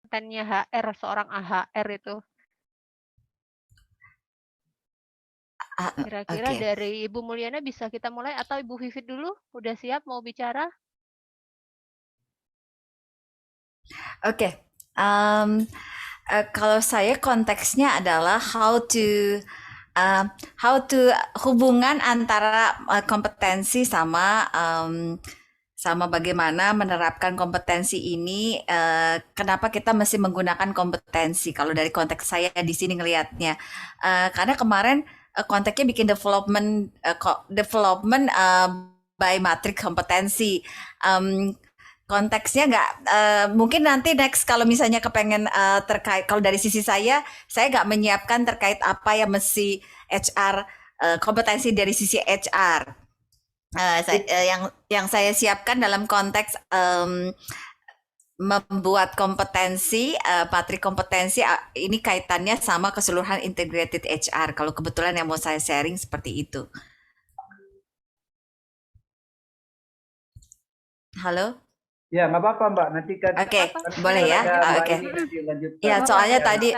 kontennya HR, seorang HR itu? Kira-kira Oke. dari Ibu Mulyana bisa kita mulai atau Ibu Vivit dulu? Udah siap mau bicara? Oke. Em, Kalau saya konteksnya adalah uh, how to hubungan antara kompetensi sama bagaimana menerapkan kompetensi ini. Kenapa kita mesti menggunakan kompetensi? Kalau dari konteks saya di sini ngelihatnya, karena kemarin konteksnya bikin development by matrix kompetensi. Um, Konteksnya nggak, mungkin nanti next kalau misalnya kepengen terkait, kalau dari sisi saya nggak menyiapkan terkait apa yang mesti HR, kompetensi dari sisi HR. Yang saya siapkan dalam konteks membuat kompetensi, materi kompetensi, ini kaitannya sama keseluruhan integrated HR. Kalau kebetulan yang mau saya sharing seperti itu. Halo? Ya, nggak apa-apa Mbak. Nanti kan Oke, Apa-apa. boleh ya? Mbak Oke. ini nanti lanjutkan. Ya, Apa-apa, soalnya bisa. tadi,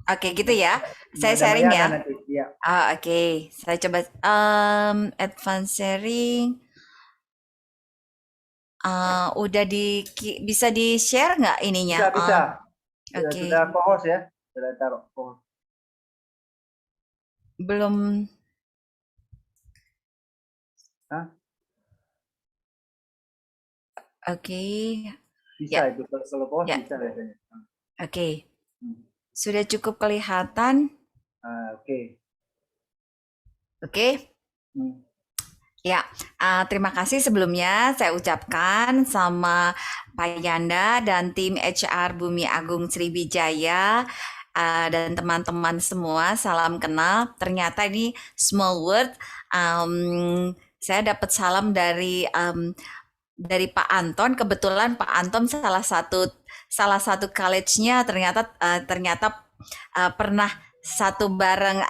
oke gitu ya. Saya Ada sharing Mayana ya. nanti. Ya. Oke. Saya coba advance sharing. Udah bisa di-share nggak ininya? Bisa. Oke. Sudah co-host ya. Sudah taruh co-host. Belum. Hah? Oke. Bisa Ya. itu kalau co-host Ya. bisa biasanya. Oke. Sudah cukup kelihatan? Oke. Oke. Ya, terima kasih sebelumnya saya ucapkan sama Pak Yanda dan tim HR Bumi Agung Sriwijaya, dan teman-teman semua, salam kenal. Ternyata ini small word. Saya dapat salam dari Pak Anton. Kebetulan Pak Anton salah satu college-nya ternyata pernah satu bareng,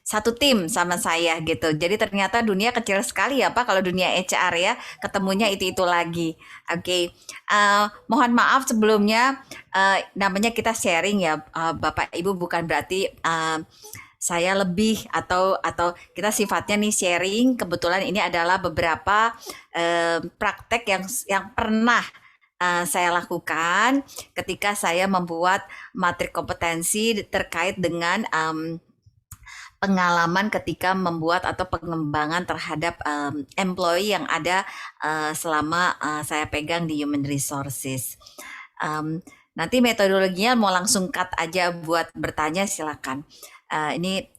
satu tim sama saya gitu. Jadi ternyata dunia kecil sekali ya Pak, kalau dunia HR ya, ketemunya itu lagi. Oke. Mohon maaf sebelumnya, namanya kita sharing ya, Bapak Ibu, bukan berarti saya lebih atau kita sifatnya nih sharing. Kebetulan ini adalah beberapa praktek yang pernah saya lakukan ketika saya membuat materi kompetensi terkait dengan pengalaman ketika membuat atau pengembangan terhadap employee yang ada selama saya pegang di Human Resources. Nanti metodologinya mau langsung cut aja buat bertanya, silakan. Ini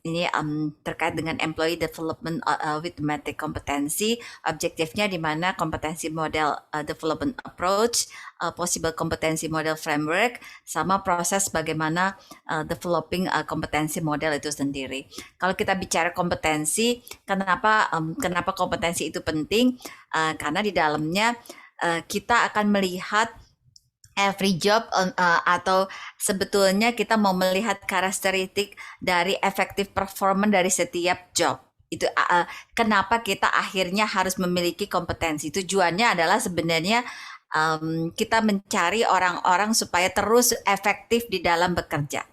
terkait dengan employee development with matrix kompetensi. Objektifnya di mana kompetensi model development approach, possible kompetensi model framework, sama proses bagaimana developing kompetensi model itu sendiri. Kalau kita bicara kompetensi, kenapa kompetensi itu penting? Karena di dalamnya kita akan melihat every job, atau sebetulnya kita mau melihat karakteristik dari effective performance dari setiap job. Itu kenapa kita akhirnya harus memiliki kompetensi. Tujuannya adalah sebenarnya kita mencari orang-orang supaya terus efektif di dalam bekerja.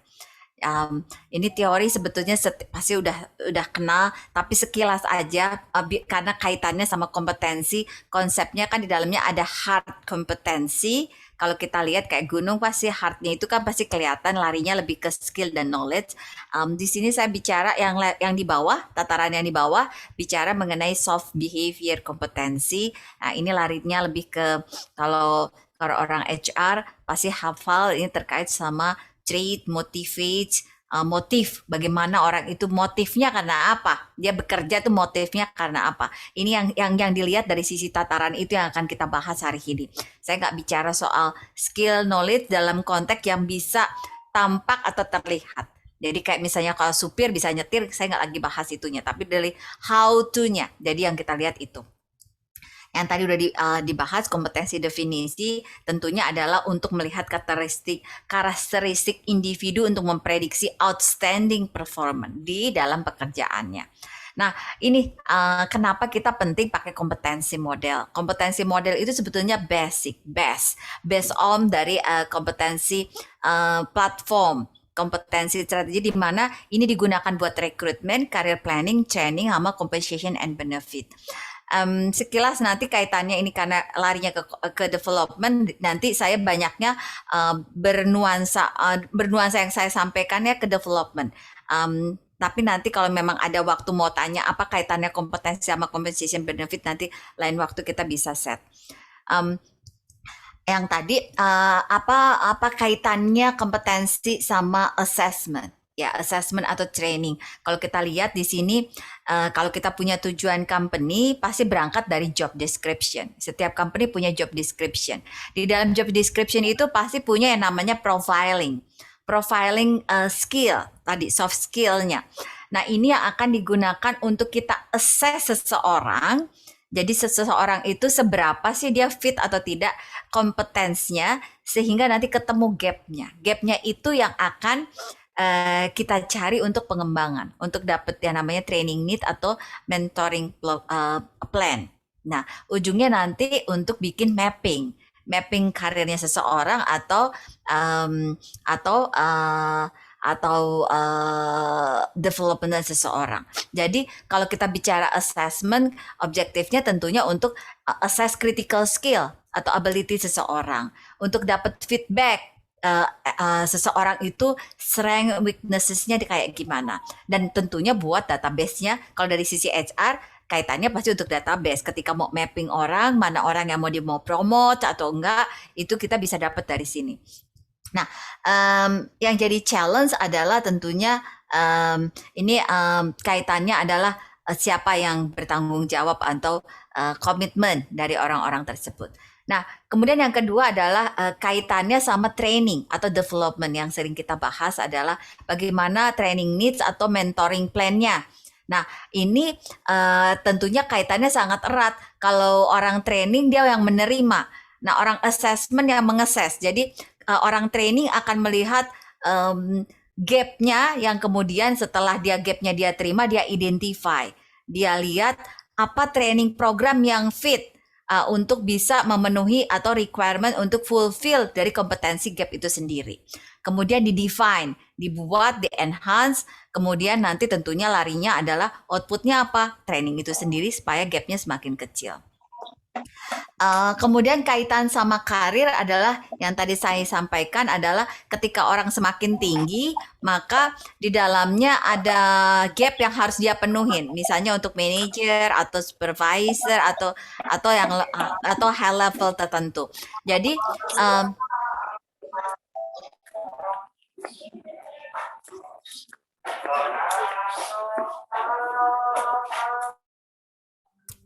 Ini teori sebetulnya pasti udah kenal, tapi sekilas aja, karena kaitannya sama kompetensi. Konsepnya kan di dalamnya ada hard kompetensi. Kalau kita lihat kayak gunung, pasti hardnya itu kan pasti kelihatan, larinya lebih ke skill dan knowledge. Di sini saya bicara yang di bawah, tataran yang di bawah bicara mengenai soft behavior kompetensi. Nah, ini larinya lebih ke, kalau orang HR pasti hafal, ini terkait sama trait, motivate, motif, bagaimana orang itu motifnya karena apa, dia bekerja tuh motifnya karena apa. Ini yang dilihat dari sisi tataran itu yang akan kita bahas hari ini. Saya nggak bicara soal skill knowledge dalam konteks yang bisa tampak atau terlihat. Jadi kayak misalnya kalau supir bisa nyetir, saya nggak lagi bahas itunya, tapi dari how to-nya. Jadi yang kita lihat itu. Yang tadi udah dibahas, kompetensi definisi tentunya adalah untuk melihat karakteristik individu untuk memprediksi outstanding performance di dalam pekerjaannya. Nah, ini kenapa kita penting pakai kompetensi model. Kompetensi model itu sebetulnya based on dari kompetensi platform, kompetensi strategi di mana ini digunakan buat rekrutmen, career planning, training, sama compensation and benefit. Sekilas nanti kaitannya ini karena larinya ke development, nanti saya banyaknya bernuansa yang saya sampaikannya ke development. Tapi nanti kalau memang ada waktu mau tanya apa kaitannya kompetensi sama compensation benefit, nanti lain waktu kita bisa set. Yang tadi apa kaitannya kompetensi sama assessment? Ya, assessment atau training. Kalau kita lihat di sini, kalau kita punya tujuan company, pasti berangkat dari job description. Setiap company punya job description. Di dalam job description itu pasti punya yang namanya profiling skill, tadi soft skill-nya. Nah, ini yang akan digunakan untuk kita assess seseorang. Jadi seseorang itu seberapa sih dia fit atau tidak kompetensinya, sehingga nanti ketemu gap-nya. Gap-nya itu yang akan kita cari untuk pengembangan, untuk dapat yang namanya training need atau mentoring plan. Nah, ujungnya nanti untuk bikin mapping karirnya seseorang atau development seseorang. Jadi kalau kita bicara assessment, objektifnya tentunya untuk assess critical skill atau ability seseorang, untuk dapat feedback seseorang itu strength weaknesses-nya kayak gimana, dan tentunya buat database-nya. Kalau dari sisi HR kaitannya pasti untuk database, ketika mau mapping orang, mana orang yang mau promote atau enggak, itu kita bisa dapat dari sini. Nah, yang jadi challenge adalah tentunya ini kaitannya adalah siapa yang bertanggung jawab atau komitmen dari orang-orang tersebut. Nah, kemudian yang kedua adalah kaitannya sama training atau development. Yang sering kita bahas adalah bagaimana training needs atau mentoring plan-nya. Nah, ini tentunya kaitannya sangat erat. Kalau orang training dia yang menerima. Nah, orang assessment yang mengassess. Jadi orang training akan melihat gap-nya, yang kemudian setelah gap-nya dia terima, dia identify. Dia lihat apa training program yang fit untuk bisa memenuhi atau requirement untuk fulfill dari kompetensi gap itu sendiri. Kemudian di-define, dibuat, di-enhance, kemudian nanti tentunya larinya adalah outputnya apa? Training itu sendiri supaya gapnya semakin kecil. Kemudian kaitan sama karir adalah yang tadi saya sampaikan adalah ketika orang semakin tinggi, maka di dalamnya ada gap yang harus dia penuhin. Misalnya untuk manager atau supervisor atau high level tertentu. Jadi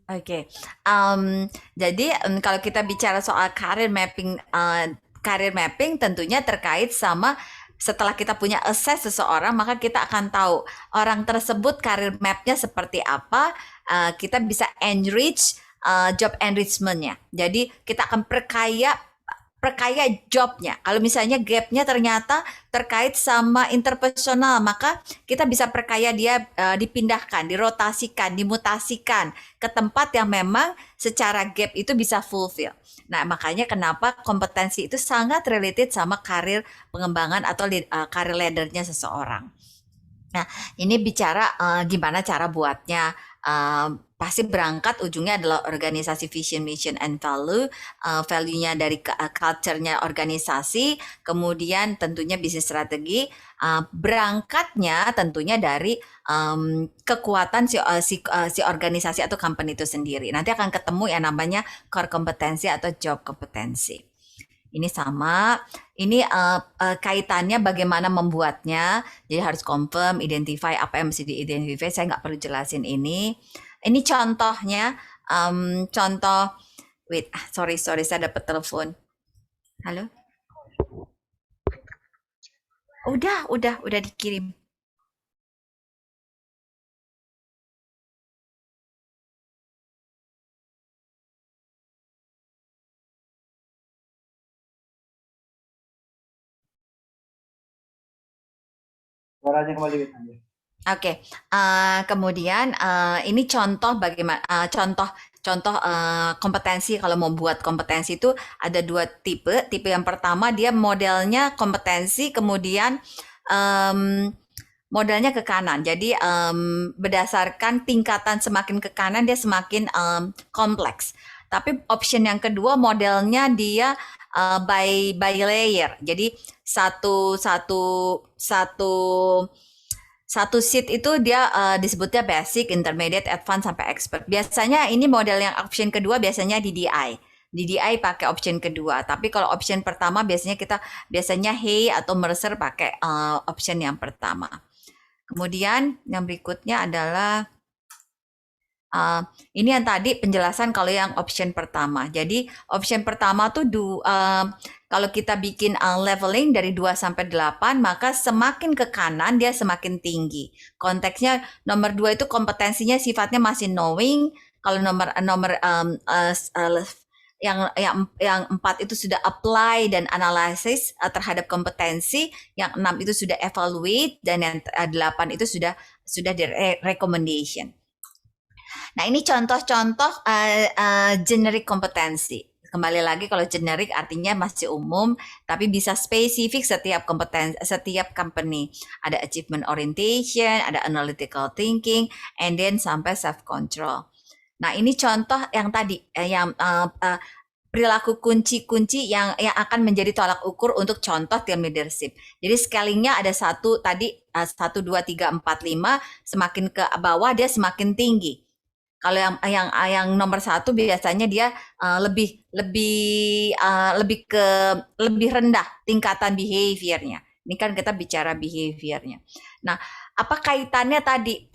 Oke, jadi kalau kita bicara soal career mapping tentunya terkait sama setelah kita punya assess seseorang, maka kita akan tahu orang tersebut career map-nya seperti apa. Kita bisa enrich job enrichment-nya. Jadi kita akan perkaya jobnya. Kalau misalnya gap-nya ternyata terkait sama interpersonal, maka kita bisa perkaya dia, dipindahkan, dirotasikan, dimutasikan ke tempat yang memang secara gap itu bisa fulfill. Nah, makanya kenapa kompetensi itu sangat related sama karir pengembangan atau karir ladder-nya seseorang. Nah, ini bicara gimana cara buatnya. Pasti berangkat ujungnya adalah organisasi vision, mission, and value. Value-nya dari culture-nya organisasi, kemudian tentunya bisnis strategi. Berangkatnya tentunya dari kekuatan si organisasi atau company itu sendiri. Nanti akan ketemu yang namanya core kompetensi atau job kompetensi. Ini sama, ini kaitannya bagaimana membuatnya. Jadi harus confirm, identify apa yang mesti di-identify. Saya nggak perlu jelasin ini. Ini contohnya, contoh, wait, sorry, saya dapat telepon. Halo? Udah dikirim. Suaranya kembali. Oke, kemudian ini contoh bagaimana contoh kompetensi. Kalau mau buat kompetensi itu ada dua tipe. Tipe yang pertama dia modelnya kompetensi, kemudian modelnya ke kanan. Jadi berdasarkan tingkatan semakin ke kanan dia semakin kompleks. Tapi option yang kedua modelnya dia by layer. Jadi satu sheet itu dia disebutnya basic, intermediate, advanced sampai expert. Biasanya ini model yang option kedua biasanya DDI. DDI pakai option kedua. Tapi kalau option pertama biasanya Hay atau Mercer pakai option yang pertama. Kemudian yang berikutnya adalah ini yang tadi penjelasan kalau yang option pertama. Jadi option pertama tuh kalau kita bikin leveling dari 2 sampai 8, maka semakin ke kanan dia semakin tinggi. Konteksnya nomor 2 itu kompetensinya sifatnya masih knowing. Kalau yang 4 itu sudah apply dan analysis terhadap kompetensi, yang 6 itu sudah evaluate, dan yang 8 itu sudah di recommendation. Nah, ini contoh-contoh generic kompetensi. Kembali lagi kalau generic artinya masih umum, tapi bisa spesifik setiap company. Ada achievement orientation, ada analytical thinking, and then sampai self control. Nah, ini contoh yang tadi perilaku kunci-kunci yang akan menjadi tolak ukur untuk contoh team leadership. Jadi scalingnya ada 1 tadi 1 2 3 4 5, semakin ke bawah dia semakin tinggi. Kalau yang nomor 1 biasanya dia lebih rendah tingkatan behaviornya. Ini kan kita bicara behaviornya. Nah, apa kaitannya tadi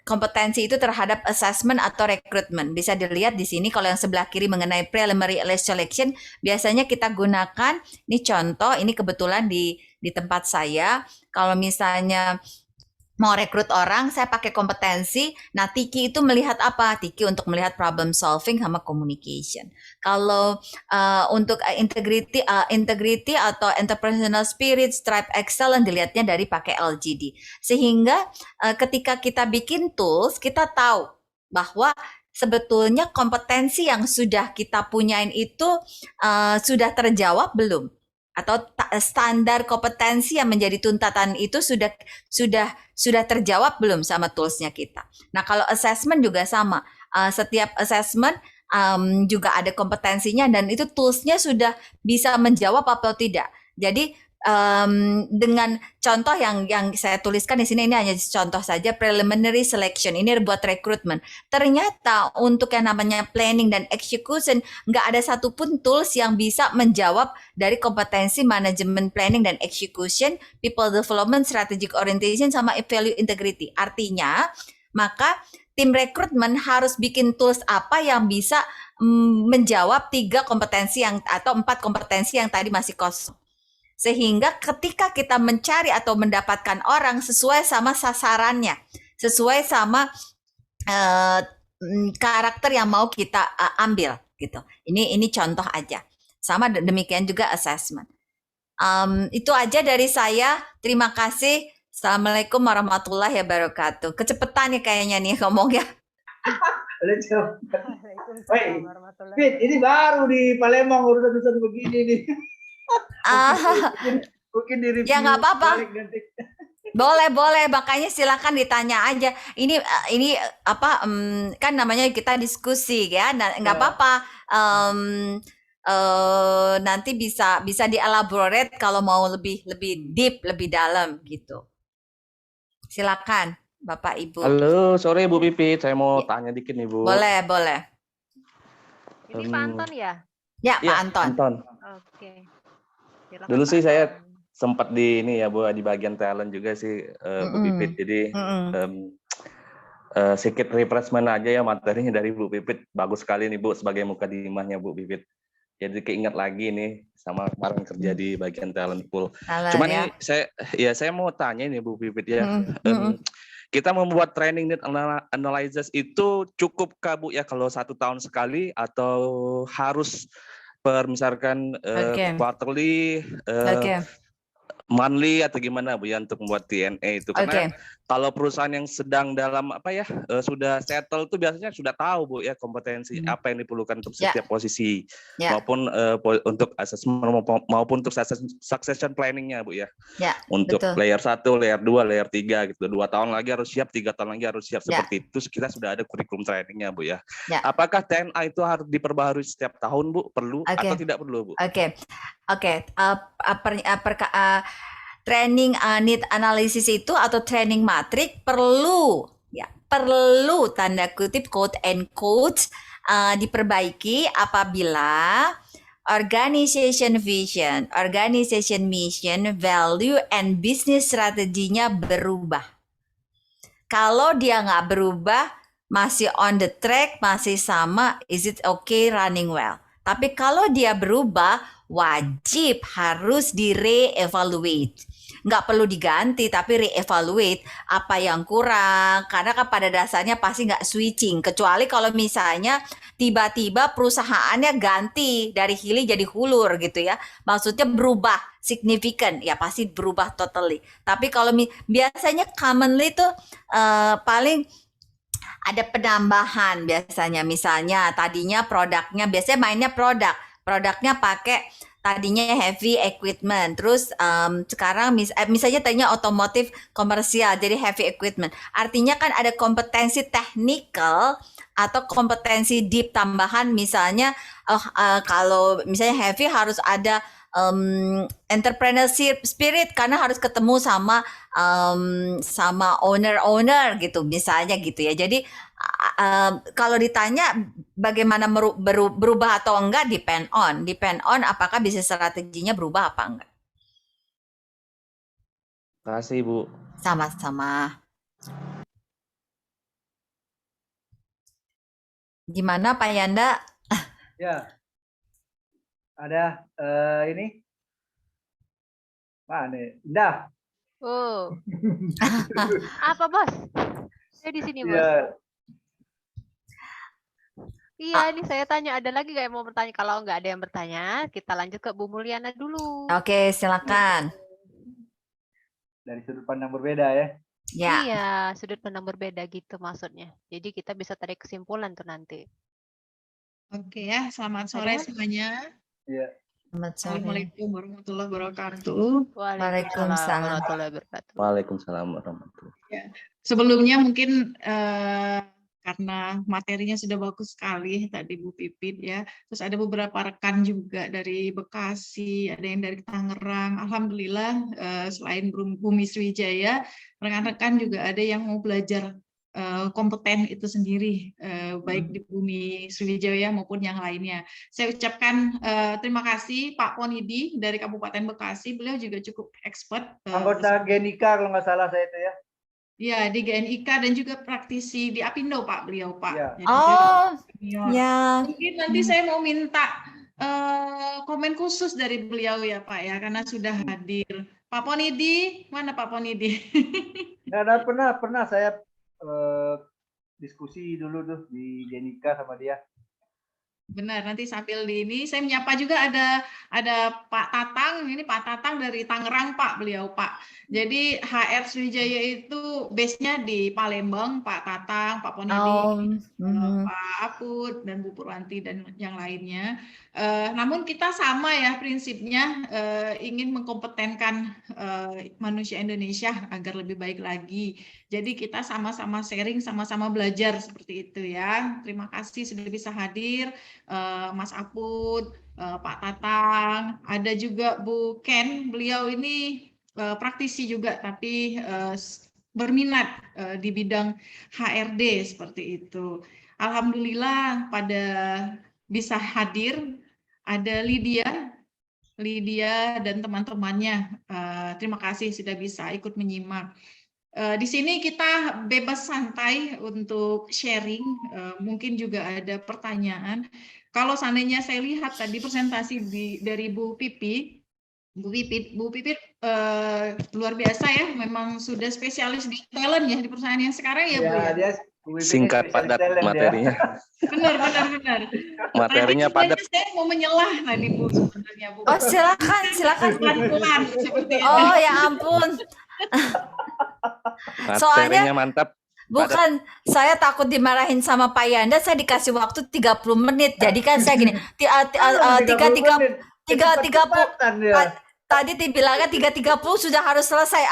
kompetensi itu terhadap assessment atau recruitment? Bisa dilihat di sini kalau yang sebelah kiri mengenai preliminary selection, biasanya kita gunakan, ini contoh, ini kebetulan di tempat saya, kalau misalnya mau rekrut orang, saya pakai kompetensi. Nah, Tiki itu melihat apa? Tiki untuk melihat problem solving sama communication. Kalau untuk integrity atau entrepreneurial spirit, stripe excellence dilihatnya dari pakai LGD. Sehingga ketika kita bikin tools, kita tahu bahwa sebetulnya kompetensi yang sudah kita punyain itu sudah terjawab belum? Atau standar kompetensi yang menjadi tuntutan itu sudah terjawab belum sama toolsnya kita. Nah, kalau assessment juga sama. Setiap assessment juga ada kompetensinya dan itu toolsnya sudah bisa menjawab atau tidak. Jadi dengan contoh yang saya tuliskan di sini, ini hanya contoh saja, preliminary selection ini buat recruitment. Ternyata untuk yang namanya planning dan execution nggak ada satupun tools yang bisa menjawab dari kompetensi manajemen planning dan execution, people development, strategic orientation, sama value integrity. Artinya, maka tim rekrutmen harus bikin tools apa yang bisa menjawab 3 kompetensi atau 4 kompetensi yang tadi masih kosong. Sehingga ketika kita mencari atau mendapatkan orang sesuai sama sasarannya, sesuai sama karakter yang mau kita ambil gitu. Ini contoh aja. Sama demikian juga assessment. Itu aja dari saya. Terima kasih. Assalamualaikum warahmatullahi wabarakatuh. Kecepetan nih kayaknya nih ngomongnya. Fit, ini baru di Palembang urusan begini nih. Mungkin di review. Ya nggak apa-apa. Boleh, makanya silakan ditanya aja. Ini apa kan namanya kita diskusi ya, nggak apa-apa. Nanti bisa dielaborate kalau mau lebih deep, lebih dalam gitu. Silakan Bapak Ibu. Halo, sore Bu Pipit. Saya mau tanya dikit nih Bu. Boleh. Ini Pak Anton ya? Ya, Pak Anton. Oke. Silakan, Dulu Pak sih saya Anton. sempat di ini ya Bu, di bagian talent juga sih Bu Pipit. Jadi sedikit refreshment aja ya materinya dari Bu Pipit. Bagus sekali nih Bu sebagai mukadimahnya Bu Pipit. Jadi keinget lagi nih sama kemarin kerja di bagian talent pool. Cuman ya. Nih saya mau tanya nih Bu Pipit ya. Kita membuat training need analysis itu cukup kah Bu ya kalau 1 tahun sekali atau harus misalkan quarterly monthly atau gimana Bu ya untuk membuat TNA itu? Karena kalau perusahaan yang sedang dalam sudah settle itu biasanya sudah tahu Bu ya kompetensi apa yang diperlukan untuk setiap posisi maupun untuk assessment maupun untuk succession planning-nya Bu ya. Untuk layer 1, layer 2, layer 3 gitu. 2 tahun lagi harus siap, 3 tahun lagi harus siap seperti itu. Kita sudah ada kurikulum trainingnya Bu ya. Apakah TNA itu harus diperbaharui setiap tahun Bu? Perlu atau tidak perlu Bu? Training need analysis itu atau training matrik perlu tanda kutip quote and quote diperbaiki apabila organization vision, organization mission, value and business strateginya berubah. Kalau dia nggak berubah, masih on the track, masih sama, is it okay running well? Tapi kalau dia berubah, wajib harus di-re-evaluate. Nggak perlu diganti, tapi re-evaluate apa yang kurang. Karena kan pada dasarnya pasti nggak switching. Kecuali kalau misalnya tiba-tiba perusahaannya ganti dari hilir jadi hulur gitu ya. Maksudnya berubah signifikan, ya pasti berubah totally. Tapi kalau biasanya commonly tuh paling ada penambahan biasanya, misalnya tadinya produknya, biasanya mainnya produknya pakai tadinya heavy equipment, terus sekarang misalnya tadinya otomotif komersial jadi heavy equipment, artinya kan ada kompetensi technical atau kompetensi deep tambahan, misalnya kalau misalnya heavy harus ada entrepreneurship spirit karena harus ketemu sama owner gitu misalnya gitu ya. Jadi kalau ditanya bagaimana berubah atau enggak, depend on apakah bisnis strateginya berubah apa enggak. Terima kasih Bu. Sama-sama. Gimana Pak Yanda? Ya. Ada ini mana? Indah. Oh. Apa Bos? Saya di sini Bos. Ya. Iya, ini saya tanya, ada lagi nggak yang mau bertanya? Kalau nggak ada yang bertanya, kita lanjut ke Bu Mulyana dulu. Oke, silakan. Dari sudut pandang berbeda ya. Ya. Iya, sudut pandang berbeda gitu maksudnya. Jadi kita bisa tarik kesimpulan tuh nanti. Oke ya, selamat sore semuanya. Iya. Selamat sore. Assalamualaikum warahmatullahi wabarakatuh. Waalaikumsalam warahmatullahi wabarakatuh. Waalaikumsalam warahmatullahi wabarakatuh. Ya. Sebelumnya mungkin karena materinya sudah bagus sekali tadi Bu Pipit ya. Terus ada beberapa rekan juga dari Bekasi, ada yang dari Tangerang. Alhamdulillah selain Bumi Sriwijaya, rekan-rekan juga ada yang mau belajar kompeten itu sendiri, baik di Bumi Sriwijaya maupun yang lainnya. Saya ucapkan terima kasih Pak Ponidi dari Kabupaten Bekasi, beliau juga cukup expert. Anggota Genika kalau nggak salah saya itu ya. Ya, di GNIK dan juga praktisi di Apindo Pak, beliau Pak. Ya. Jadi, ya. Mungkin nanti saya mau minta komen khusus dari beliau ya Pak ya, karena sudah hadir. Pak Ponidi, mana Pak Ponidi? Nah, pernah saya diskusi dulu tuh di Genika sama dia. Benar, nanti sambil di ini saya menyapa juga ada Pak Tatang, ini Pak Tatang dari Tangerang Pak, beliau Pak. Jadi HR Sriwijaya itu base-nya di Palembang, Pak Tatang, Pak Ponidi, Pak Aput dan Bu Purwanti dan yang lainnya. Namun kita sama ya prinsipnya, ingin mengkompetenkan manusia Indonesia agar lebih baik lagi. Jadi kita sama-sama sharing, sama-sama belajar seperti itu ya. Terima kasih sudah bisa hadir. Mas Aput, Pak Tatang, ada juga Bu Ken, beliau ini praktisi juga tapi berminat di bidang HRD seperti itu. Alhamdulillah pada bisa hadir, ada Lydia dan teman-temannya. Terima kasih sudah bisa ikut menyimak. Di sini kita bebas santai untuk sharing, mungkin juga ada pertanyaan. Kalau seandainya saya lihat tadi presentasi dari Bu Pipit luar biasa ya, memang sudah spesialis di talent ya di perusahaan yang sekarang ya Bu ya. Singkat padat materinya. Benar. Materinya padat. Saya mau menyelah tadi Bu sebenarnya Bu. Oh, silakan. Pelan-pelan seperti itu. Oh, ya ampun. Soalnya Materinya mantap. bukan, saya takut dimarahin sama Pak Yanda, saya dikasih waktu 30 menit. Jadi kan saya gini, 30 tadi dibilangnya 3.30 sudah harus selesai.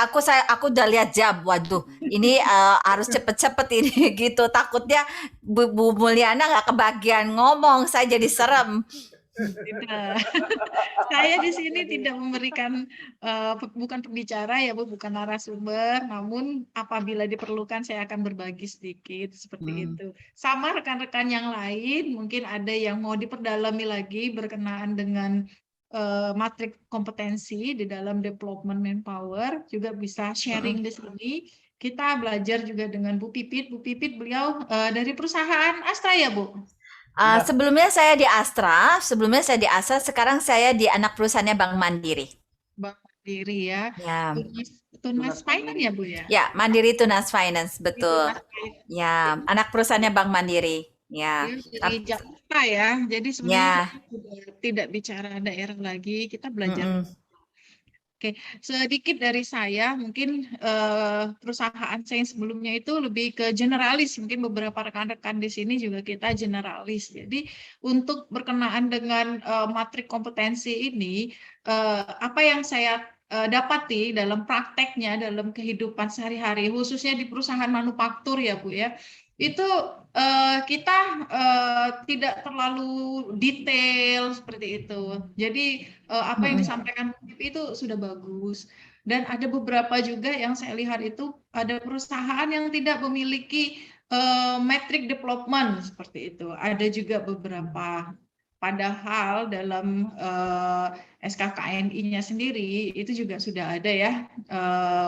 Aku udah lihat jam. Waduh, ini harus cepet-cepet ini gitu. Takutnya Bu Mulyana nggak kebagian ngomong, saya jadi serem. Tidak. Saya di sini tidak memberikan bukan pembicara ya Bu, bukan narasumber, namun apabila diperlukan saya akan berbagi sedikit seperti itu. Sama rekan-rekan yang lain, mungkin ada yang mau diperdalami lagi berkenaan dengan matrik kompetensi di dalam development manpower, juga bisa sharing di sini. Kita belajar juga dengan Bu Pipit. Bu Pipit beliau dari perusahaan Astra ya Bu? Sebelumnya saya di Astra, sekarang saya di anak perusahaannya Bank Mandiri. Bank Mandiri ya. Ya. Tunas Finance ya Bu ya? Ya, Mandiri Tunas Finance, betul. Ya, anak perusahaannya Bank Mandiri. Ya. Dari Jakarta ya. Jadi sebenarnya tidak bicara daerah lagi, kita belajar. Oke, sedikit dari saya, mungkin perusahaan saya yang sebelumnya itu lebih ke generalis, mungkin beberapa rekan-rekan di sini juga kita generalis. Jadi untuk berkenaan dengan matrik kompetensi ini, apa yang saya dapati dalam prakteknya, dalam kehidupan sehari-hari, khususnya di perusahaan manufaktur ya Bu ya, itu kita tidak terlalu detail seperti itu. Jadi apa yang disampaikan itu sudah bagus. Dan ada beberapa juga yang saya lihat itu ada perusahaan yang tidak memiliki metric development seperti itu. Ada juga beberapa. Padahal dalam SKKNI-nya sendiri itu juga sudah ada ya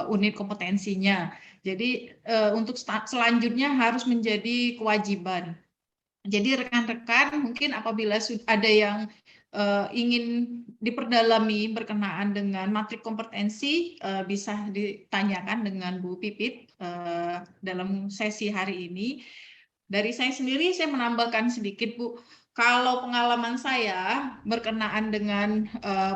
unit kompetensinya. Jadi untuk selanjutnya harus menjadi kewajiban. Jadi rekan-rekan mungkin apabila ada yang ingin diperdalami berkenaan dengan matrik kompetensi bisa ditanyakan dengan Bu Pipit dalam sesi hari ini. Dari saya sendiri saya menambahkan sedikit Bu. Kalau pengalaman saya berkenaan dengan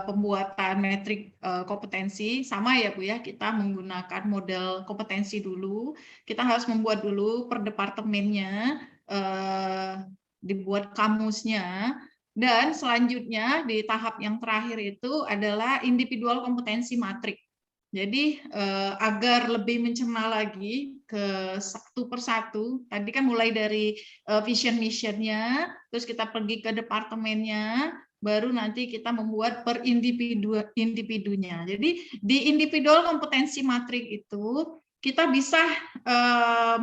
pembuatan metrik kompetensi, sama ya Bu ya, kita menggunakan model kompetensi dulu. Kita harus membuat dulu per departemennya, dibuat kamusnya, dan selanjutnya di tahap yang terakhir itu adalah individual kompetensi matrik. Jadi agar lebih mencerna lagi ke satu persatu, tadi kan mulai dari vision missionnya, terus kita pergi ke departemennya, baru nanti kita membuat per individunya. Jadi di individual kompetensi matrik itu kita bisa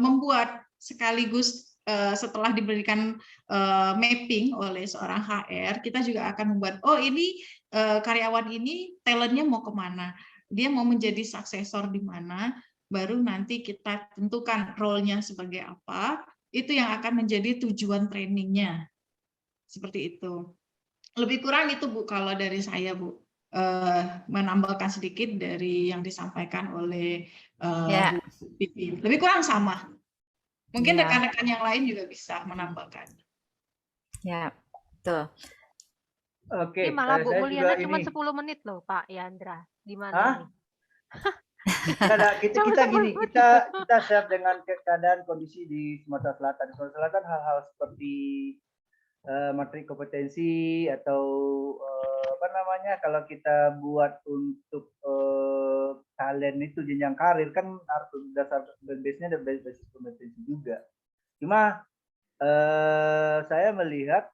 membuat sekaligus setelah diberikan mapping oleh seorang HR, kita juga akan membuat, oh ini karyawan ini talentnya mau kemana, dia mau menjadi suksesor di mana, baru nanti kita tentukan role-nya sebagai apa, itu yang akan menjadi tujuan trainingnya. Seperti itu. Lebih kurang itu Bu, kalau dari saya Bu. Menambahkan sedikit dari yang disampaikan oleh Bu Pipi. Lebih kurang sama. Mungkin rekan-rekan yang lain juga bisa menambahkan. Ya, betul. Oke, ini malah Bu Mulyana cuma 10 menit loh Pak Yandra. Gimana nih? kita gini, kita siap dengan keadaan kondisi di Sumatera Selatan. Di Sumatera Selatan hal-hal seperti matrik kompetensi atau apa namanya, kalau kita buat untuk talent itu jenjang karir kan harus dasar base-nya ada basis kompetensi juga. Cuma saya melihat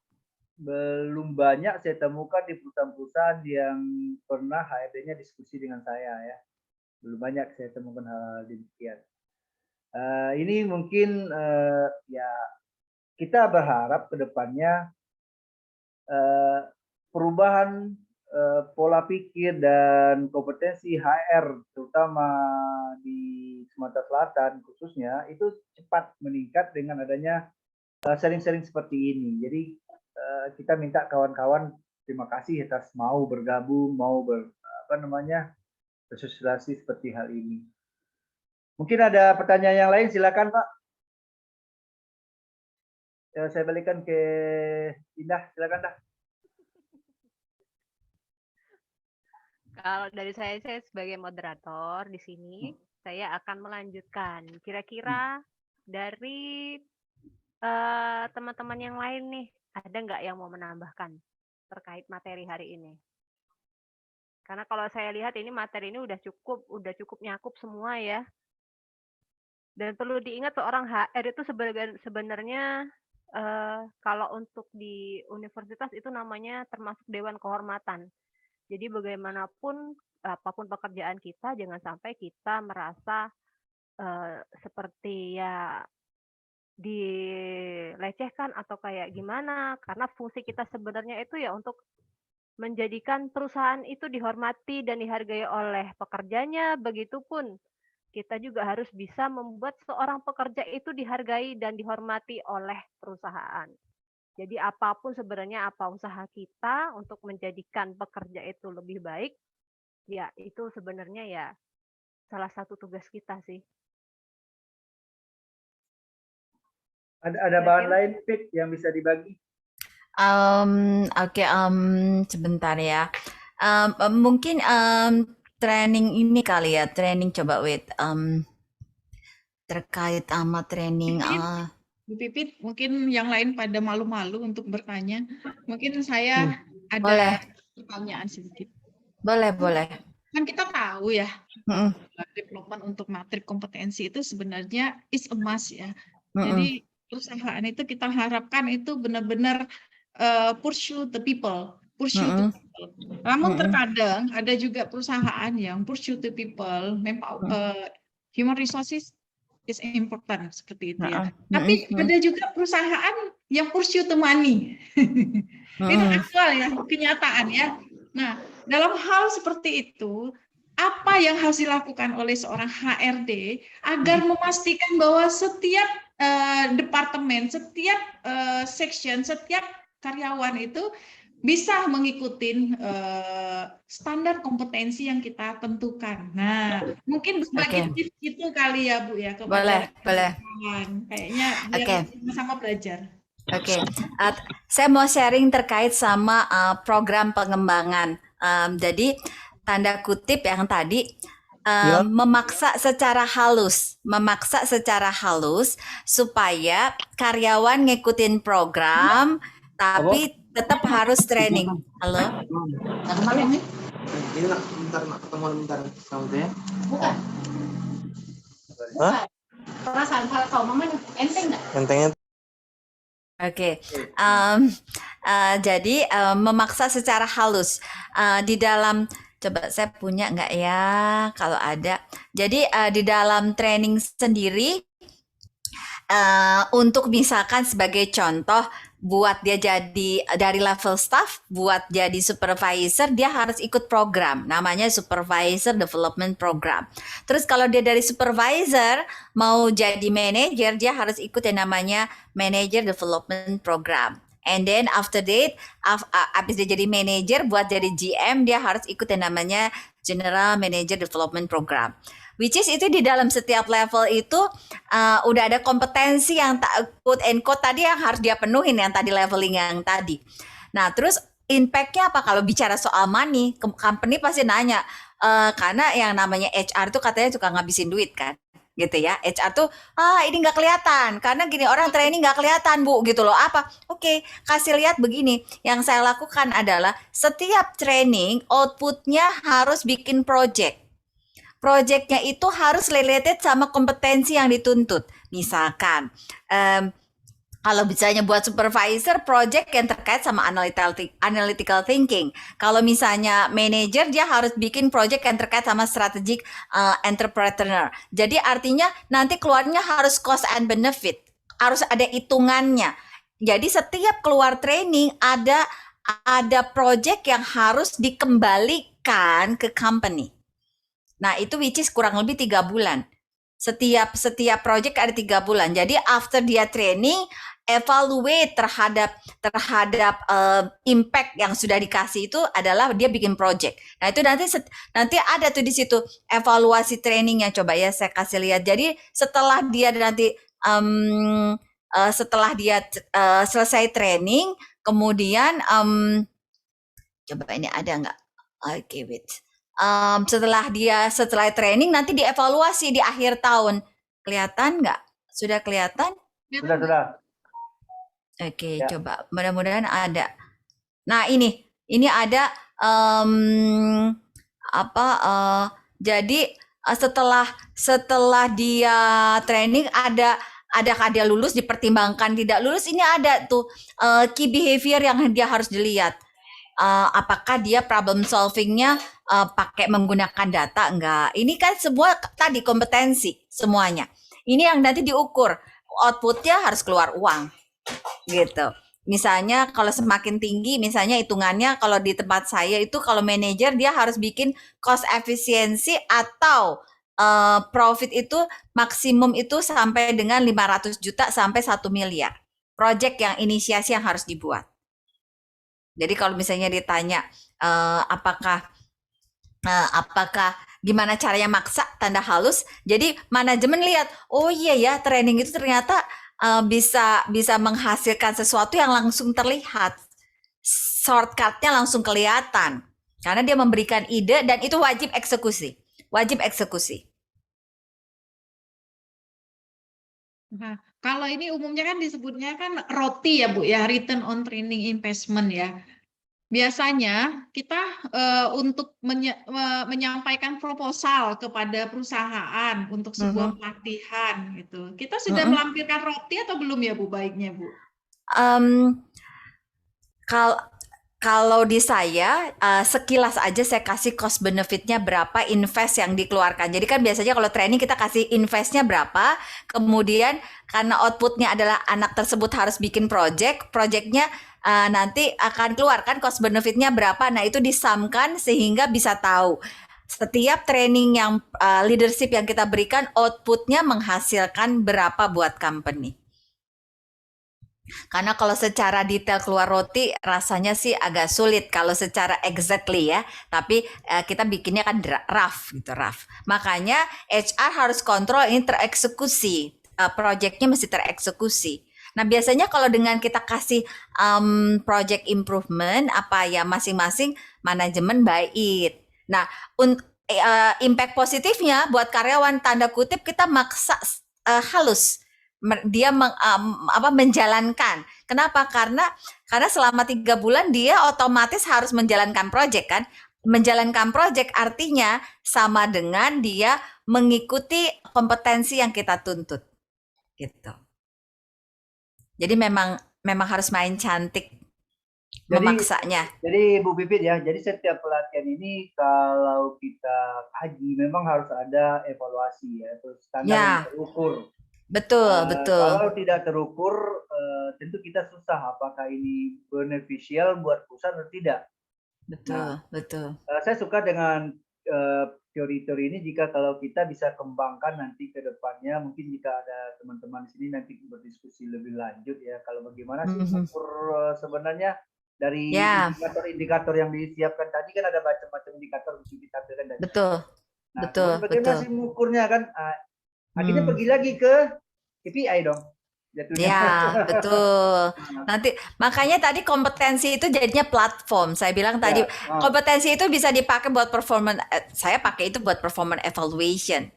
belum banyak saya temukan di perusahaan-perusahaan yang pernah HRD-nya diskusi dengan saya ya. Belum banyak saya temukan hal demikian. Ini mungkin ya kita berharap ke depannya perubahan pola pikir dan kompetensi HR terutama di Sumatera Selatan khususnya itu cepat meningkat dengan adanya sharing-sharing seperti ini. Jadi kita minta kawan-kawan terima kasih atas mau bergabung, mau bersosialisasi seperti hal ini. Mungkin ada pertanyaan yang lain, silakan Pak. Saya balikan ke Indah, silakan Dah. Kalau dari saya sebagai moderator di sini, saya akan melanjutkan. Kira-kira dari teman-teman yang lain nih, ada nggak yang mau menambahkan terkait materi hari ini? Karena kalau saya lihat ini materi ini udah cukup nyakup semua ya. Dan perlu diingat seorang HR itu sebenarnya kalau untuk di universitas itu namanya termasuk dewan kehormatan. Jadi bagaimanapun apapun pekerjaan kita, jangan sampai kita merasa seperti ya dilecehkan atau kayak gimana. Karena fungsi kita sebenarnya itu ya untuk menjadikan perusahaan itu dihormati dan dihargai oleh pekerjanya. Begitupun kita juga harus bisa membuat seorang pekerja itu dihargai dan dihormati oleh perusahaan. Jadi apapun sebenarnya apa usaha kita untuk menjadikan pekerja itu lebih baik, ya itu sebenarnya ya salah satu tugas kita sih. Ada bahan lain, Pit, yang bisa dibagi? Oke, sebentar ya. Mungkin training ini kali ya, training coba terkait sama training. Bu Pipit, mungkin yang lain pada malu-malu untuk bertanya. Mungkin saya ada Boleh. pertanyaan sedikit. Boleh. Kan kita tahu ya, development untuk matrik kompetensi itu sebenarnya is a must ya. Jadi perusahaan itu kita harapkan itu benar-benar pursue the people. Namun terkadang ada juga perusahaan yang pursue the people, human resources is important seperti itu ya. Tapi ada juga perusahaan yang pursue the money. Itu aktual ya, kenyataan ya. Nah, dalam hal seperti itu, apa yang harus dilakukan oleh seorang HRD agar memastikan bahwa setiap departemen, setiap section, setiap karyawan itu bisa mengikuti standar kompetensi yang kita tentukan. Nah, mungkin sebagai tips itu kali ya Bu ya kepada teman-teman. Kayaknya biar sama-sama belajar. Oke. Saya mau sharing terkait sama program pengembangan. Jadi tanda kutip yang tadi memaksa secara halus supaya karyawan ngikutin program tapi tetap harus training. Halo? Ini bentar ya. Bukan. Hah? Perasaan kalau mama enteng nggak? Entengnya. Oke. Jadi memaksa secara halus di dalam. Coba saya punya nggak ya kalau ada. Jadi di dalam training sendiri untuk misalkan sebagai contoh buat dia jadi dari level staff, buat jadi supervisor, dia harus ikut program namanya Supervisor Development Program. Terus kalau dia dari supervisor mau jadi manager, dia harus ikut yang namanya Manager Development Program. And then after that, abis dia jadi manager, buat jadi GM, dia harus ikut yang namanya General Manager Development Program. Which is itu di dalam setiap level itu udah ada kompetensi yang quote and quote tadi yang harus dia penuhin yang tadi leveling yang tadi. Nah terus impact-nya apa kalau bicara soal money? Company pasti nanya karena yang namanya HR tuh katanya suka ngabisin duit kan. Gitu ya, HR tuh ini nggak kelihatan karena gini orang training nggak kelihatan Bu gitu loh. Apa? Oke, kasih lihat begini. Yang saya lakukan adalah setiap training outputnya harus bikin project. Projectnya itu harus related sama kompetensi yang dituntut. Misalkan kalau misalnya buat supervisor, project yang terkait sama analytical thinking. Kalau misalnya manager, dia harus bikin project yang terkait sama strategic entrepreneur. Jadi artinya nanti keluarnya harus cost and benefit. Harus ada hitungannya. Jadi setiap keluar training ada project yang harus dikembalikan ke company. Nah itu which is kurang lebih 3 bulan. Setiap project ada 3 bulan. Jadi after dia training, evaluate terhadap impact yang sudah dikasih itu adalah dia bikin project. Nah itu nanti ada tuh di situ evaluasi trainingnya. Coba ya saya kasih lihat. Jadi setelah dia nanti setelah dia selesai training, kemudian coba ini ada nggak? Oke, wait. Setelah training nanti dievaluasi di akhir tahun. Kelihatan nggak? Sudah kelihatan? Sudah. Oke, Ya. coba mudah-mudahan ada. Nah, ini ada jadi setelah dia training ada dia lulus, dipertimbangkan, tidak lulus, ini ada tuh key behavior yang dia harus dilihat. Apakah dia problem solvingnya pakai menggunakan data enggak? Ini kan semua tadi kompetensi semuanya. Ini yang nanti diukur, outputnya harus keluar uang, gitu. Misalnya kalau semakin tinggi, misalnya hitungannya kalau di tempat saya itu kalau manajer dia harus bikin cost efisiensi atau profit itu maksimum itu sampai dengan 500 juta sampai 1 miliar. Project yang inisiasi yang harus dibuat. Jadi kalau misalnya ditanya apakah gimana caranya maksa tanda halus, jadi manajemen lihat, oh iya ya training itu ternyata bisa menghasilkan sesuatu yang langsung terlihat, shortcutnya langsung kelihatan, karena dia memberikan ide dan itu wajib eksekusi. Nah, kalau ini umumnya kan disebutnya kan ROTI ya Bu ya, Return on Training Investment ya. Biasanya kita untuk menyampaikan proposal kepada perusahaan untuk sebuah pelatihan gitu. Kita sudah melampirkan ROTI atau belum ya Bu baiknya Bu? Kalau di saya sekilas aja saya kasih cost benefitnya berapa, invest yang dikeluarkan. Jadi kan biasanya kalau training kita kasih investnya berapa, kemudian karena outputnya adalah anak tersebut harus bikin projectnya nanti akan keluarkan cost benefitnya berapa. Nah itu disamkan sehingga bisa tahu setiap training yang leadership yang kita berikan outputnya menghasilkan berapa buat company. Karena kalau secara detail keluar roti rasanya sih agak sulit kalau secara exactly ya. Tapi kita bikinnya kan rough gitu, rough. Makanya HR harus kontrol ini tereksekusi. Projectnya mesti tereksekusi. Nah biasanya kalau dengan kita kasih project improvement apa ya masing-masing manajemen buy it. Nah impact positifnya buat karyawan tanda kutip kita maksa halus. Dia menjalankan. Kenapa? Karena selama 3 bulan dia otomatis harus menjalankan project kan. Menjalankan project artinya sama dengan dia mengikuti kompetensi yang kita tuntut. Gitu. Jadi memang harus main cantik memaksanya. Jadi Bu Pipit ya, jadi setiap pelatihan ini kalau kita kaji memang harus ada evaluasi ya, terus standar yang terukur. Betul. Kalau tidak terukur, tentu kita susah apakah ini beneficial buat perusahaan atau tidak. Betul. Saya suka dengan teori-teori ini jika kalau kita bisa kembangkan nanti ke depannya, mungkin jika ada teman-teman di sini nanti berdiskusi lebih lanjut ya, kalau bagaimana sih mengukur sebenarnya dari indikator-indikator yang disiapkan tadi kan ada macam-macam indikator yang ditampilkan tadi. Betul. Bagaimana sih mengukurnya kan? Akhirnya pergi lagi ke KPI dong. Jatuhnya. Ya, betul. Nanti makanya tadi kompetensi itu jadinya platform. Saya bilang tadi kompetensi itu bisa dipakai buat performance. Saya pakai itu buat performance evaluation.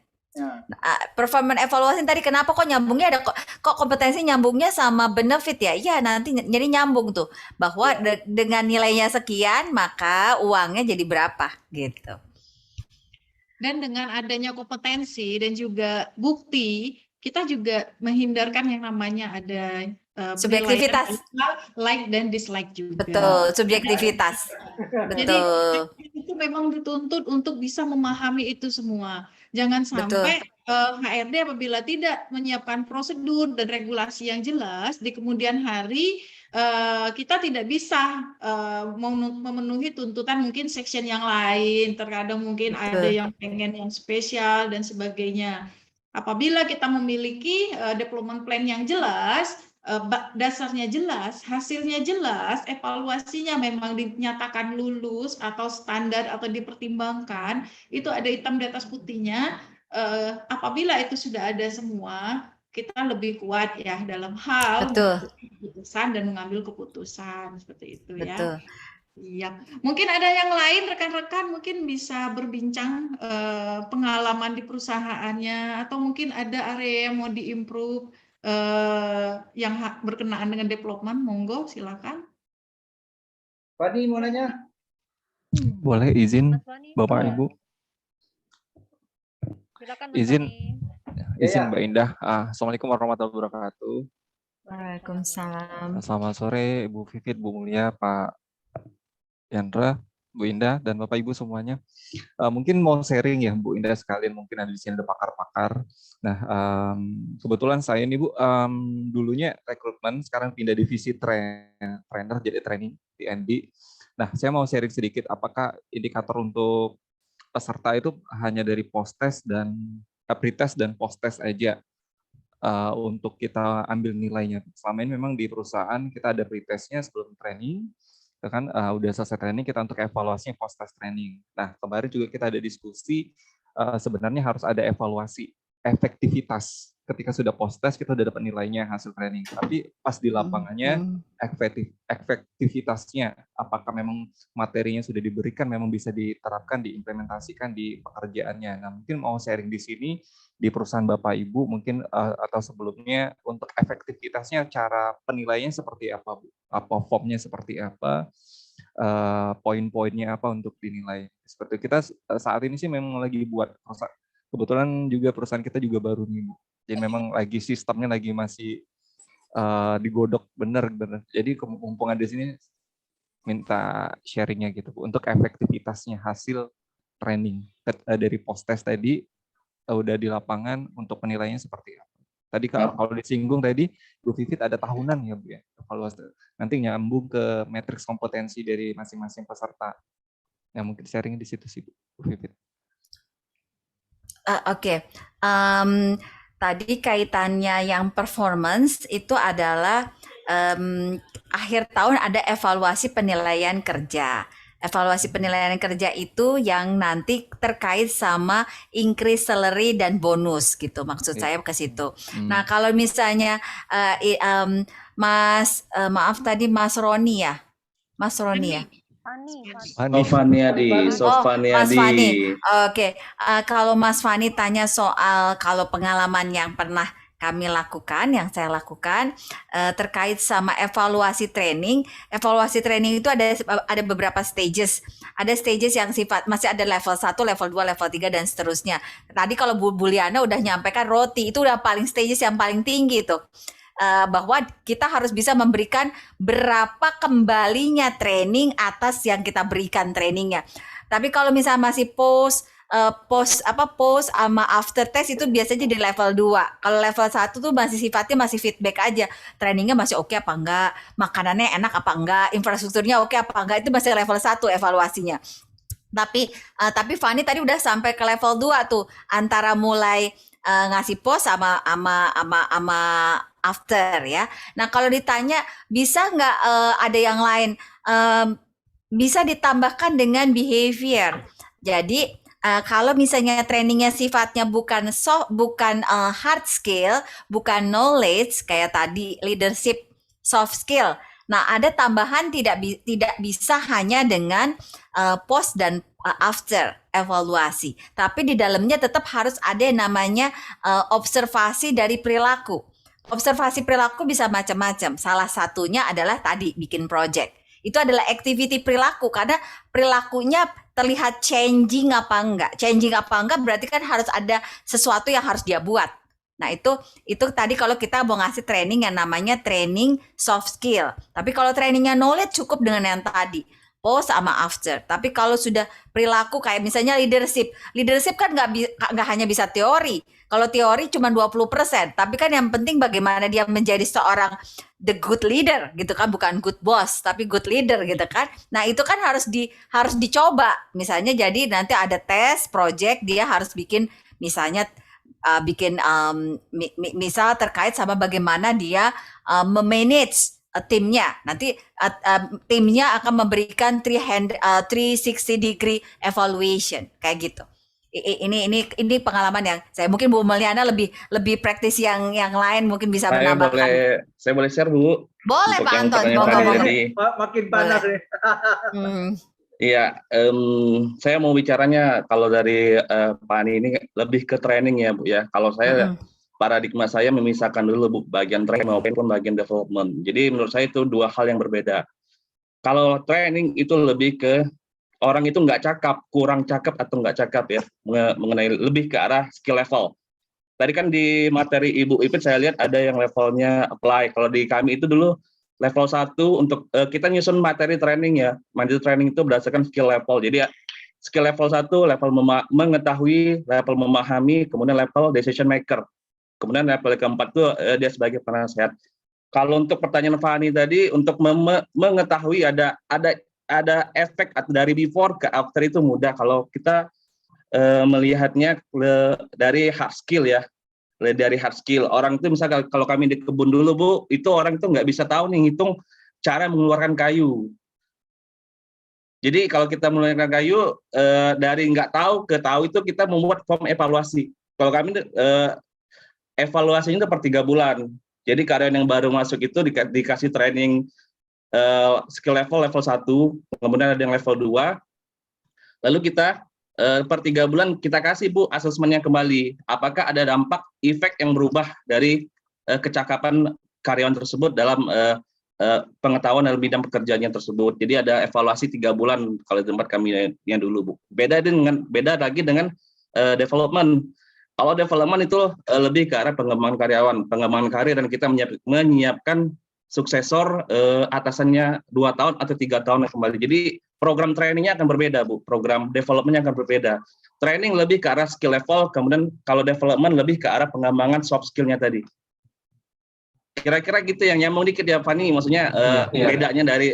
Performance evaluation tadi kenapa kok nyambungnya ada kok kompetensi nyambungnya sama benefit ya? Iya, nanti jadi nyambung tuh bahwa dengan nilainya sekian maka uangnya jadi berapa gitu. Dan dengan adanya kompetensi dan juga bukti, kita juga menghindarkan yang namanya ada subjektivitas, like dan dislike juga. Betul, subjektivitas. Betul. Jadi itu memang dituntut untuk bisa memahami itu semua. Jangan sampai HRD apabila tidak menyiapkan prosedur dan regulasi yang jelas di kemudian hari kita tidak bisa memenuhi tuntutan mungkin section yang lain, terkadang mungkin ada yang pengen yang spesial dan sebagainya. Apabila kita memiliki development plan yang jelas, dasarnya jelas, hasilnya jelas, evaluasinya memang dinyatakan lulus atau standar atau dipertimbangkan, itu ada hitam di atas putihnya. Apabila itu sudah ada semua, kita lebih kuat ya dalam hal Betul. keputusan dan mengambil keputusan seperti itu ya. Betul. Iya, mungkin ada yang lain rekan-rekan mungkin bisa berbincang pengalaman di perusahaannya atau mungkin ada area yang mau diimprove yang berkenaan dengan development, monggo silakan. Fani mau nanya? Boleh izin Mas Fani, Bapak Iya. Ibu? silakan Mas Izin. Fani. Izin Iya. Mbak Indah. Assalamualaikum warahmatullahi wabarakatuh. Waalaikumsalam. Selamat sore Bu Vivit, Bu Mulia, Pak Yandra, Bu Indah, dan Bapak Ibu semuanya. Mungkin mau sharing ya Bu Indah sekalian, mungkin ada di sini ada pakar-pakar. Nah, kebetulan saya ini Bu, dulunya rekrutmen, sekarang pindah divisi trainer jadi training TND. Nah, saya mau sharing sedikit apakah indikator untuk peserta itu hanya dari post-test dan pre-test dan post-test aja untuk kita ambil nilainya. Selama ini memang di perusahaan kita ada pre-testnya sebelum training, kan udah selesai training kita untuk evaluasinya post-test training. Nah, kemarin juga kita ada diskusi sebenarnya harus ada evaluasi efektivitas. Ketika sudah post-test kita udah dapat nilainya hasil training. Tapi pas di lapangannya efektivitasnya, apakah memang materinya sudah diberikan, memang bisa diterapkan, diimplementasikan di pekerjaannya. Nah, mungkin mau sharing di sini di perusahaan Bapak Ibu mungkin atau sebelumnya untuk efektivitasnya cara penilaiannya seperti apa Bu? Apa formnya seperti apa? Poin-poinnya apa untuk dinilai? Seperti kita saat ini sih memang lagi buat kebetulan juga perusahaan kita juga baru nih Bu. Jadi memang lagi sistemnya lagi masih digodok bener. Jadi mumpung ada di sini minta sharingnya gitu Bu untuk efektivitasnya hasil training dari post test tadi udah di lapangan untuk penilaiannya seperti apa. Tadi kalau disinggung tadi Bu Vivit ada tahunan ya Bu ya evaluasi. Nanti nyambung ke matriks kompetensi dari masing-masing peserta. Yang mungkin sharing di situ sih Bu Vivit. Oke. Tadi kaitannya yang performance itu adalah akhir tahun ada evaluasi penilaian kerja. Evaluasi penilaian kerja itu yang nanti terkait sama increase salary dan bonus gitu. Maksud saya ke situ. Nah, kalau misalnya maaf tadi Mas Roni ya. Mas Roni ya. Mas Fani. Oke. Kalau Mas Fani tanya soal kalau pengalaman yang pernah kami lakukan, yang saya lakukan terkait sama evaluasi training. Evaluasi training itu ada beberapa stages. Ada stages yang sifat masih ada level 1, level 2, level 3 dan seterusnya. Tadi kalau Bu Buliana udah nyampaikan roti itu udah paling stages yang paling tinggi tuh. Bahwa kita harus bisa memberikan berapa kembalinya training atas yang kita berikan trainingnya. Tapi kalau misalnya masih post sama after test itu biasanya di level 2. Kalau level 1 tuh masih sifatnya masih feedback aja. Trainingnya masih oke apa enggak, makanannya enak apa enggak, infrastrukturnya oke apa enggak, itu masih level 1 evaluasinya. Tapi Fani tadi udah sampai ke level 2 tuh, antara mulai ngasih post sama after ya. Nah, kalau ditanya bisa nggak ada yang lain, bisa ditambahkan dengan behavior. Jadi kalau misalnya trainingnya sifatnya bukan hard skill, bukan knowledge kayak tadi leadership, soft skill. Nah, ada tambahan tidak bisa hanya dengan post dan after evaluasi, tapi di dalamnya tetap harus ada yang namanya observasi dari perilaku. Observasi perilaku bisa macam-macam. Salah satunya adalah tadi bikin project. Itu adalah activity perilaku karena perilakunya terlihat changing apa enggak. Changing apa enggak berarti kan harus ada sesuatu yang harus dia buat. Nah, itu tadi kalau kita mau ngasih training yang namanya training soft skill. Tapi kalau trainingnya knowledge cukup dengan yang tadi, post sama after. Tapi kalau sudah perilaku kayak misalnya leadership kan nggak hanya bisa teori. Kalau teori cuma 20%, tapi kan yang penting bagaimana dia menjadi seorang the good leader gitu kan, bukan good boss tapi good leader gitu kan. Nah, itu kan harus dicoba. Misalnya jadi nanti ada tes project, dia harus bikin misalnya misal terkait sama bagaimana dia memanage timnya. Nanti timnya akan memberikan 360 degree evaluation kayak gitu. Ini pengalaman yang saya mungkin Bu Meliana lebih praktis yang lain mungkin bisa menambahkan. Saya boleh share Bu. Boleh Pak Anton. Makin panas nih. Iya, saya mau bicaranya kalau dari Pak Ani ini lebih ke training ya Bu ya. Kalau saya paradigma saya memisahkan dulu Bu bagian training maupun bagian development. Jadi menurut saya itu dua hal yang berbeda. Kalau training itu lebih ke orang itu nggak cakap, kurang cakap atau nggak cakap ya, mengenai lebih ke arah skill level. Tadi kan di materi Ibu Ipin saya lihat ada yang levelnya apply. Kalau di kami itu dulu level 1 untuk kita nyusun materi training ya. Materi training itu berdasarkan skill level. Jadi ya, skill level 1, level mengetahui, level memahami, kemudian level decision maker. Kemudian level keempat itu dia sebagai penasehat. Kalau untuk pertanyaan Fani tadi, untuk mengetahui ada efek dari before ke after itu mudah. Kalau kita melihatnya dari hard skill ya, dari hard skill. Orang itu misalnya kalau kami di kebun dulu Bu, itu orang itu nggak bisa tahu nih ngitung cara mengeluarkan kayu. Jadi kalau kita mengeluarkan kayu dari nggak tahu ke tahu itu kita membuat form evaluasi. Kalau kami evaluasinya itu per 3 bulan. Jadi karyawan yang baru masuk itu dikasih training skill level 1, kemudian ada yang level 2. Lalu kita per 3 bulan kita kasih Bu asesmennya kembali. Apakah ada dampak efek yang berubah dari kecakapan karyawan tersebut dalam pengetahuan dalam bidang pekerjaannya tersebut. Jadi ada evaluasi 3 bulan kalau di tempat kami yang dulu Bu. Beda lagi dengan development. Kalau development itu lebih ke arah pengembangan karyawan, pengembangan karir, dan kita menyiapkan suksesor atasannya 2 tahun atau 3 tahun kembali. Jadi program trainingnya akan berbeda Bu, program developmentnya akan berbeda. Training lebih ke arah skill level, kemudian kalau development lebih ke arah pengembangan soft skill-nya tadi. Kira-kira gitu yang nyambung dikit ya Fani, maksudnya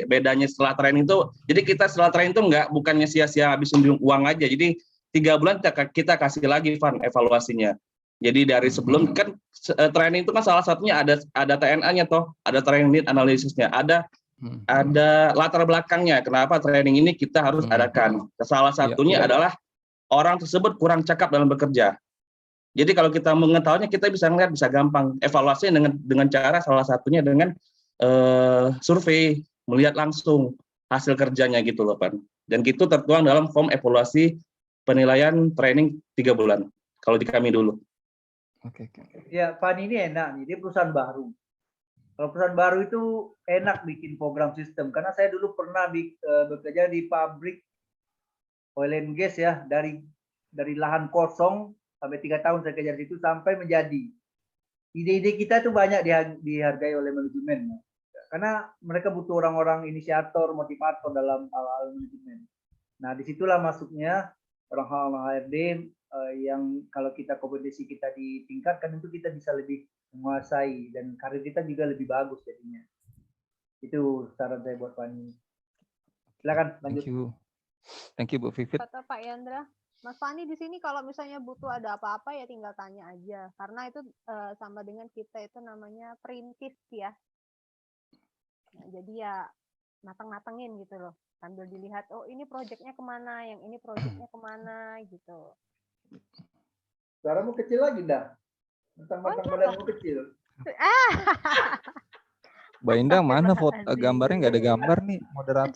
bedanya setelah training itu, jadi kita setelah training itu bukannya sia-sia habis uang aja, jadi 3 bulan kita kasih lagi Van evaluasinya. Jadi dari sebelum kan training itu kan salah satunya ada TNA-nya toh, ada training need analisisnya, ada latar belakangnya kenapa training ini kita harus adakan. Salah satunya adalah orang tersebut kurang cakap dalam bekerja. Jadi kalau kita mengetahuinya kita bisa ngeliat, bisa gampang. Evaluasinya dengan cara salah satunya dengan survei, melihat langsung hasil kerjanya gitu loh Pan. Dan itu tertuang dalam form evaluasi penilaian training 3 bulan kalau di kami dulu. Oke. Ya, Pan ini enak nih, dia perusahaan baru. Kalau perusahaan baru itu enak bikin program sistem, karena saya dulu pernah bekerja di pabrik oil and gas ya, dari lahan kosong sampai 3 tahun saya kerja di situ sampai menjadi. Ide-ide kita tuh banyak dihargai oleh manajemen, karena mereka butuh orang-orang inisiator, motivator dalam hal manajemen. Nah, disitulah masuknya orang-orang HRD yang kalau kita kompetisi kita ditingkatkan itu kita bisa lebih menguasai dan karir kita juga lebih bagus jadinya. Itu saran saya buat Fani. Silakan lanjut. Thank you Bu Vivit. Kata Pak Yandra, Mas Fani di sini kalau misalnya butuh ada apa-apa ya tinggal tanya aja, karena itu sama dengan kita itu namanya perintis ya. Nah, jadi ya matang-matangin gitu loh, sambil dilihat oh ini proyeknya kemana, yang ini proyeknya kemana gitu. Suaramu kecil lagi dah, matang-matang badanmu kecil. Mbak Indah mana foto gambarnya, nggak ada gambar nih moderator.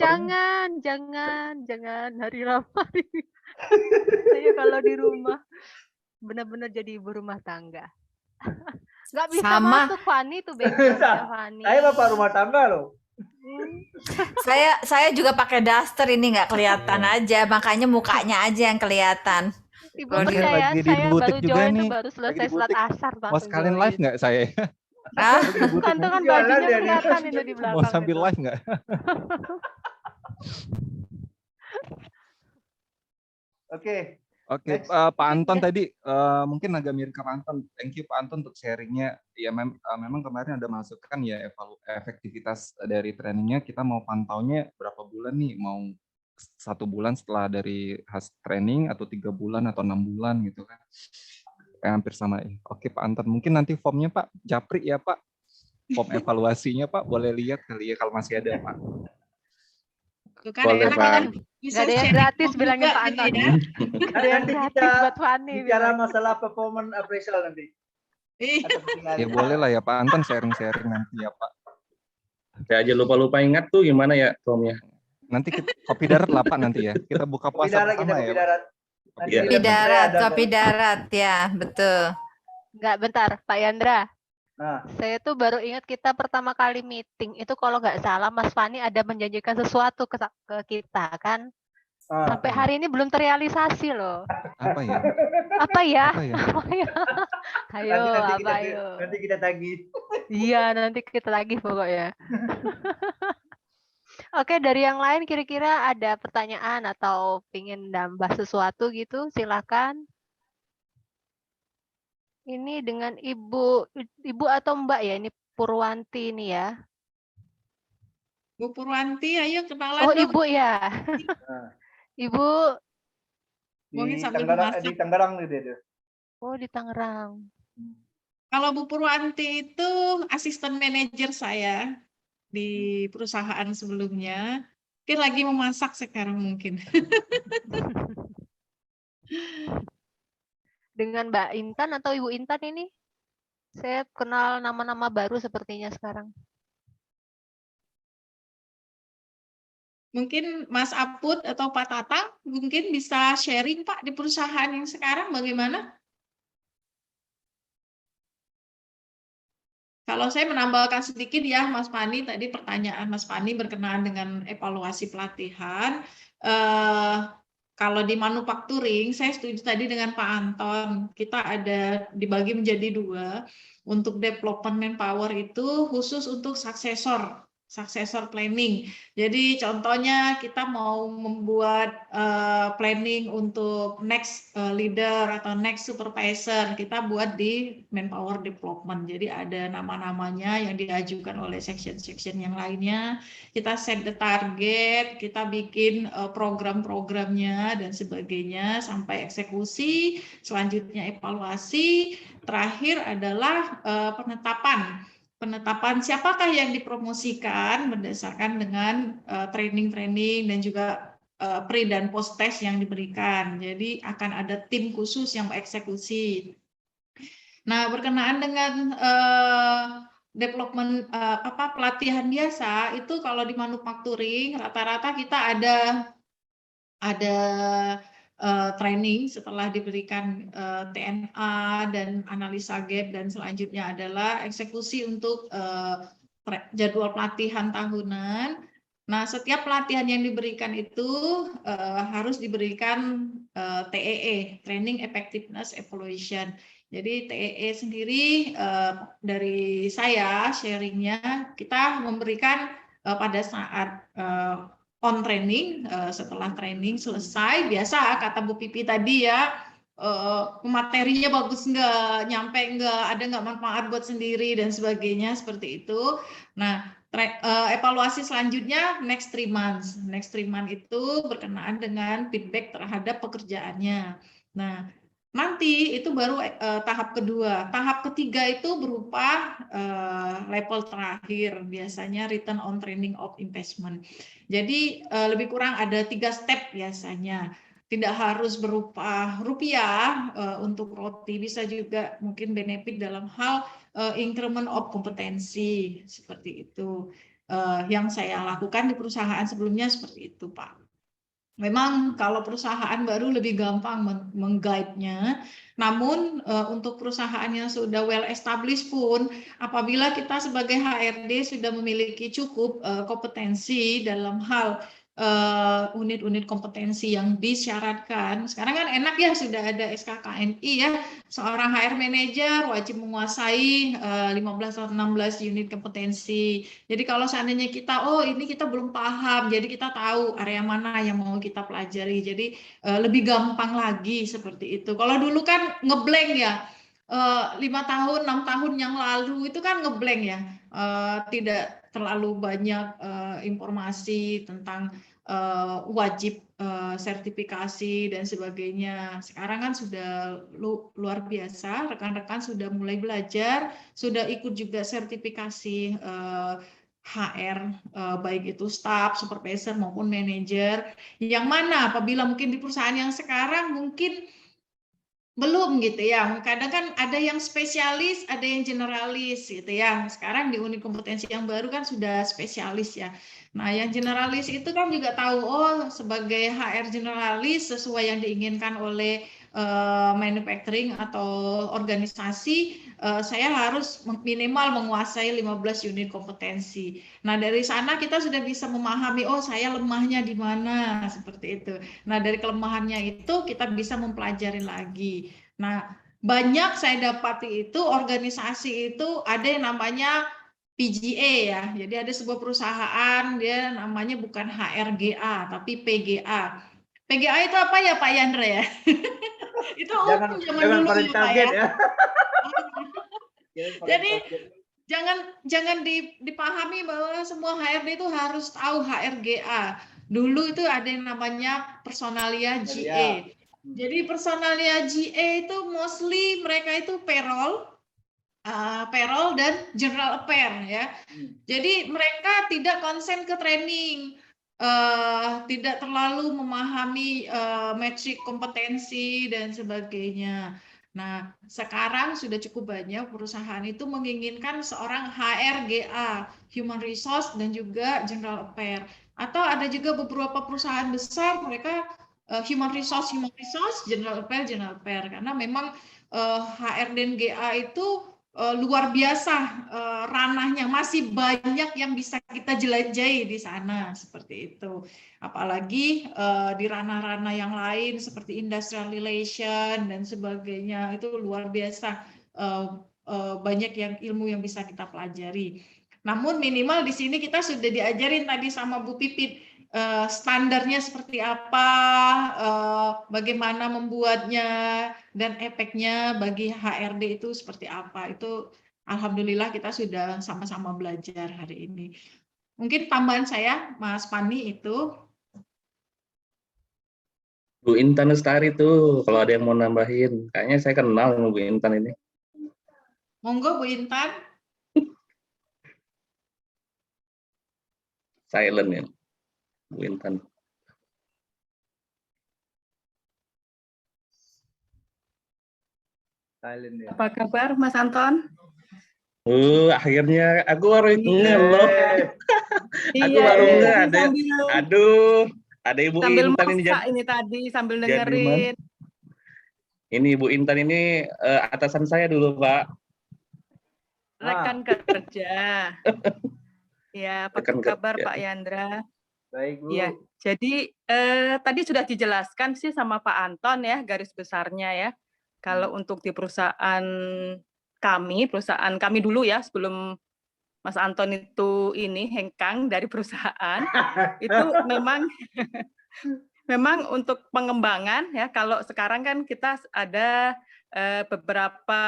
Jangan hari ramah ini. Saya kalau di rumah benar-benar jadi ibu rumah tangga. Nggak bisa masuk Fani tuh background Fani. Saya bapak rumah tangga loh. Saya juga pakai daster ini nggak kelihatan aja, makanya mukanya aja yang kelihatan. Ibu percaya saya baru join tuh baru selesai sholat asar. Mau sekalian live nggak saya? Kantongan bajunya kelihatan itu di belakang. Mau sambil live nggak? Oke, Pak Anton tadi mungkin agak mirip ke Pak Anton. Thank you Pak Anton untuk sharingnya. Ya memang kemarin ada masukan ya efektivitas dari trainingnya. Kita mau pantaunya berapa bulan nih? Mau 1 bulan setelah dari hasil training atau 3 bulan atau 6 bulan gitu kan? Hampir sama. Oke Pak Anton, mungkin nanti formnya Pak Japri ya Pak. Form evaluasinya Pak boleh lihat kali ya kalau masih ada Pak. Tuh kan Boleh, enak Pak. kan? Nggak Bisa ada yang sharing gratis juga bilangin Pak gitu Anton. ya. Nggak ada yang Nanti gratis kita buat Fani bicara bilang. masalah performance appraisal nanti. Iya. Atau penting Ya hari. boleh lah ya Pak Anton sharing-sharing nanti ya Pak. Saya aja lupa-lupa ingat tuh gimana ya Tomnya. Nanti kita kopi darat lah Pak nanti ya. Kita buka Kopi puasa darat, kita bersama ya kopi Pak. darat. Nanti Iya. di Kopi laptop saya darat, ada kopi kok. darat ya, betul. Nggak, bentar, Pak Yandra. Nah, Saya tuh baru ingat kita pertama kali meeting itu kalau nggak salah Mas Fani ada menjanjikan sesuatu ke kita kan. Sampai hari ini belum terrealisasi loh. Apa ya? Apa ya? Apa ya? Apa ya? Ayo, apa ayo? nanti kita tagih. Iya, nanti kita lagi pokoknya. Oke, dari yang lain kira-kira ada pertanyaan atau pingin nambah sesuatu gitu, silakan. Ini dengan Ibu atau Mbak ya, ini Purwanti ini ya. Bu Purwanti, ayo kenalan Oh, dong. Ibu ya. Nah, Ibu, Mungkin di sambil Tangerang, memasak. di Tangerang gitu itu. oh di Tangerang. Kalau Bu Purwanti itu asisten manajer saya di perusahaan sebelumnya. Mungkin lagi memasak sekarang mungkin. Dengan Mbak Intan atau Ibu Intan ini? Saya kenal nama-nama baru sepertinya sekarang. Mungkin Mas Aput atau Pak Tatang mungkin bisa sharing Pak di perusahaan yang sekarang bagaimana? Kalau saya menambahkan sedikit ya Mas Fani, tadi pertanyaan Mas Fani berkenaan dengan evaluasi pelatihan. Kalau di manufacturing, saya setuju tadi dengan Pak Anton, kita ada dibagi menjadi dua. Untuk development manpower itu khusus untuk successor planning. Jadi contohnya kita mau membuat planning untuk next leader atau next supervisor, kita buat di manpower development. Jadi ada nama-namanya yang diajukan oleh section-section yang lainnya. Kita set the target, kita bikin program-programnya dan sebagainya sampai eksekusi, selanjutnya evaluasi, terakhir adalah penetapan siapakah yang dipromosikan berdasarkan dengan training-training dan juga pre dan post test yang diberikan. Jadi akan ada tim khusus yang mengeksekusi. Nah, berkenaan dengan development pelatihan biasa itu kalau di manufacturing rata-rata kita ada training setelah diberikan TNA dan analisa gap, dan selanjutnya adalah eksekusi untuk jadwal pelatihan tahunan. Nah, setiap pelatihan yang diberikan itu harus diberikan TEE, Training Effectiveness Evaluation. Jadi TEE sendiri dari saya sharingnya, kita memberikan pada saat on training, setelah training selesai, biasa kata Bu Pipi tadi ya, materinya bagus nggak, nyampe nggak, ada nggak manfaat buat sendiri dan sebagainya seperti itu. Nah, evaluasi selanjutnya next 3 months. Next 3 months itu berkenaan dengan feedback terhadap pekerjaannya. Nah, nanti itu baru tahap kedua. Tahap ketiga itu berupa level terakhir, biasanya return on training of investment. Jadi lebih kurang ada 3 step biasanya. Tidak harus berupa rupiah untuk roti, bisa juga mungkin benefit dalam hal increment of kompetensi, seperti itu. Yang saya lakukan di perusahaan sebelumnya seperti itu, Pak. Memang kalau perusahaan baru lebih gampang meng-guide-nya, namun untuk perusahaan yang sudah well established pun, apabila kita sebagai HRD sudah memiliki cukup kompetensi dalam hal unit-unit kompetensi yang disyaratkan. Sekarang kan enak ya, sudah ada SKKNI ya, seorang HR manager wajib menguasai 15 atau 16 unit kompetensi. Jadi kalau seandainya kita, oh ini kita belum paham, jadi kita tahu area mana yang mau kita pelajari. Jadi lebih gampang lagi seperti itu. Kalau dulu kan ngeblank ya, 5 tahun, 6 tahun yang lalu itu kan ngeblank ya, tidak terlalu banyak informasi tentang wajib sertifikasi dan sebagainya. Sekarang kan sudah luar biasa, rekan-rekan sudah mulai belajar, sudah ikut juga sertifikasi HR, baik itu staff, supervisor maupun manajer. Yang mana apabila mungkin di perusahaan yang sekarang mungkin belum gitu ya. Kadang kan ada yang spesialis, ada yang generalis gitu ya. Sekarang di unit kompetensi yang baru kan sudah spesialis ya. Nah, yang generalis itu kan juga tahu, oh sebagai HR generalis sesuai yang diinginkan oleh manufacturing atau organisasi, saya harus minimal menguasai 15 unit kompetensi. Nah, dari sana kita sudah bisa memahami, oh saya lemahnya di mana, seperti itu. Nah, dari kelemahannya itu kita bisa mempelajari lagi. Nah, banyak saya dapati itu organisasi itu ada yang namanya PGA ya. Jadi ada sebuah perusahaan, dia namanya bukan HRGA, tapi PGA. PGA itu apa ya Pak Yandra ya? Itu umum zaman dulu ya Pak ya. Jadi jangan dipahami bahwa semua HRD itu harus tahu HRGA. Dulu itu ada yang namanya personalia GA. Jadi personalia GA itu mostly mereka itu payroll dan general affair ya. Jadi mereka tidak konsen ke training, tidak terlalu memahami metrik kompetensi dan sebagainya. Nah, sekarang sudah cukup banyak perusahaan itu menginginkan seorang HRGA, Human Resource dan juga General Affair. Atau ada juga beberapa perusahaan besar mereka Human Resource, General Affair. Karena memang HR dan GA itu luar biasa ranahnya, masih banyak yang bisa kita jelajahi di sana seperti itu. Apalagi di ranah-ranah yang lain seperti industrial relation dan sebagainya itu luar biasa banyak yang ilmu yang bisa kita pelajari. Namun minimal di sini kita sudah diajarin tadi sama Bu Pipit standarnya seperti apa, bagaimana membuatnya, dan efeknya bagi HRD itu seperti apa. Itu alhamdulillah kita sudah sama-sama belajar hari ini. Mungkin tambahan saya, Mas Pani itu. Bu Intan Lestari tuh, kalau ada yang mau nambahin. Kayaknya saya kenal sama Bu Intan ini. Monggo Bu Intan. Silent ya, Bu Intan. Apa kabar Mas Anton? Akhirnya aku baru ingat loh. Aku baru ingat ada Ibu Intan ini tadi sambil dengerin. Ini Ibu Intan ini atasan saya dulu, Pak. Rekan kerja. Ya, apa kabar Pak Yandra? Baik, Bu. Ya, jadi tadi sudah dijelaskan sih sama Pak Anton ya garis besarnya ya. Kalau untuk di perusahaan kami dulu ya sebelum Mas Anton itu hengkang dari perusahaan itu memang untuk pengembangan ya. Kalau sekarang kan kita ada beberapa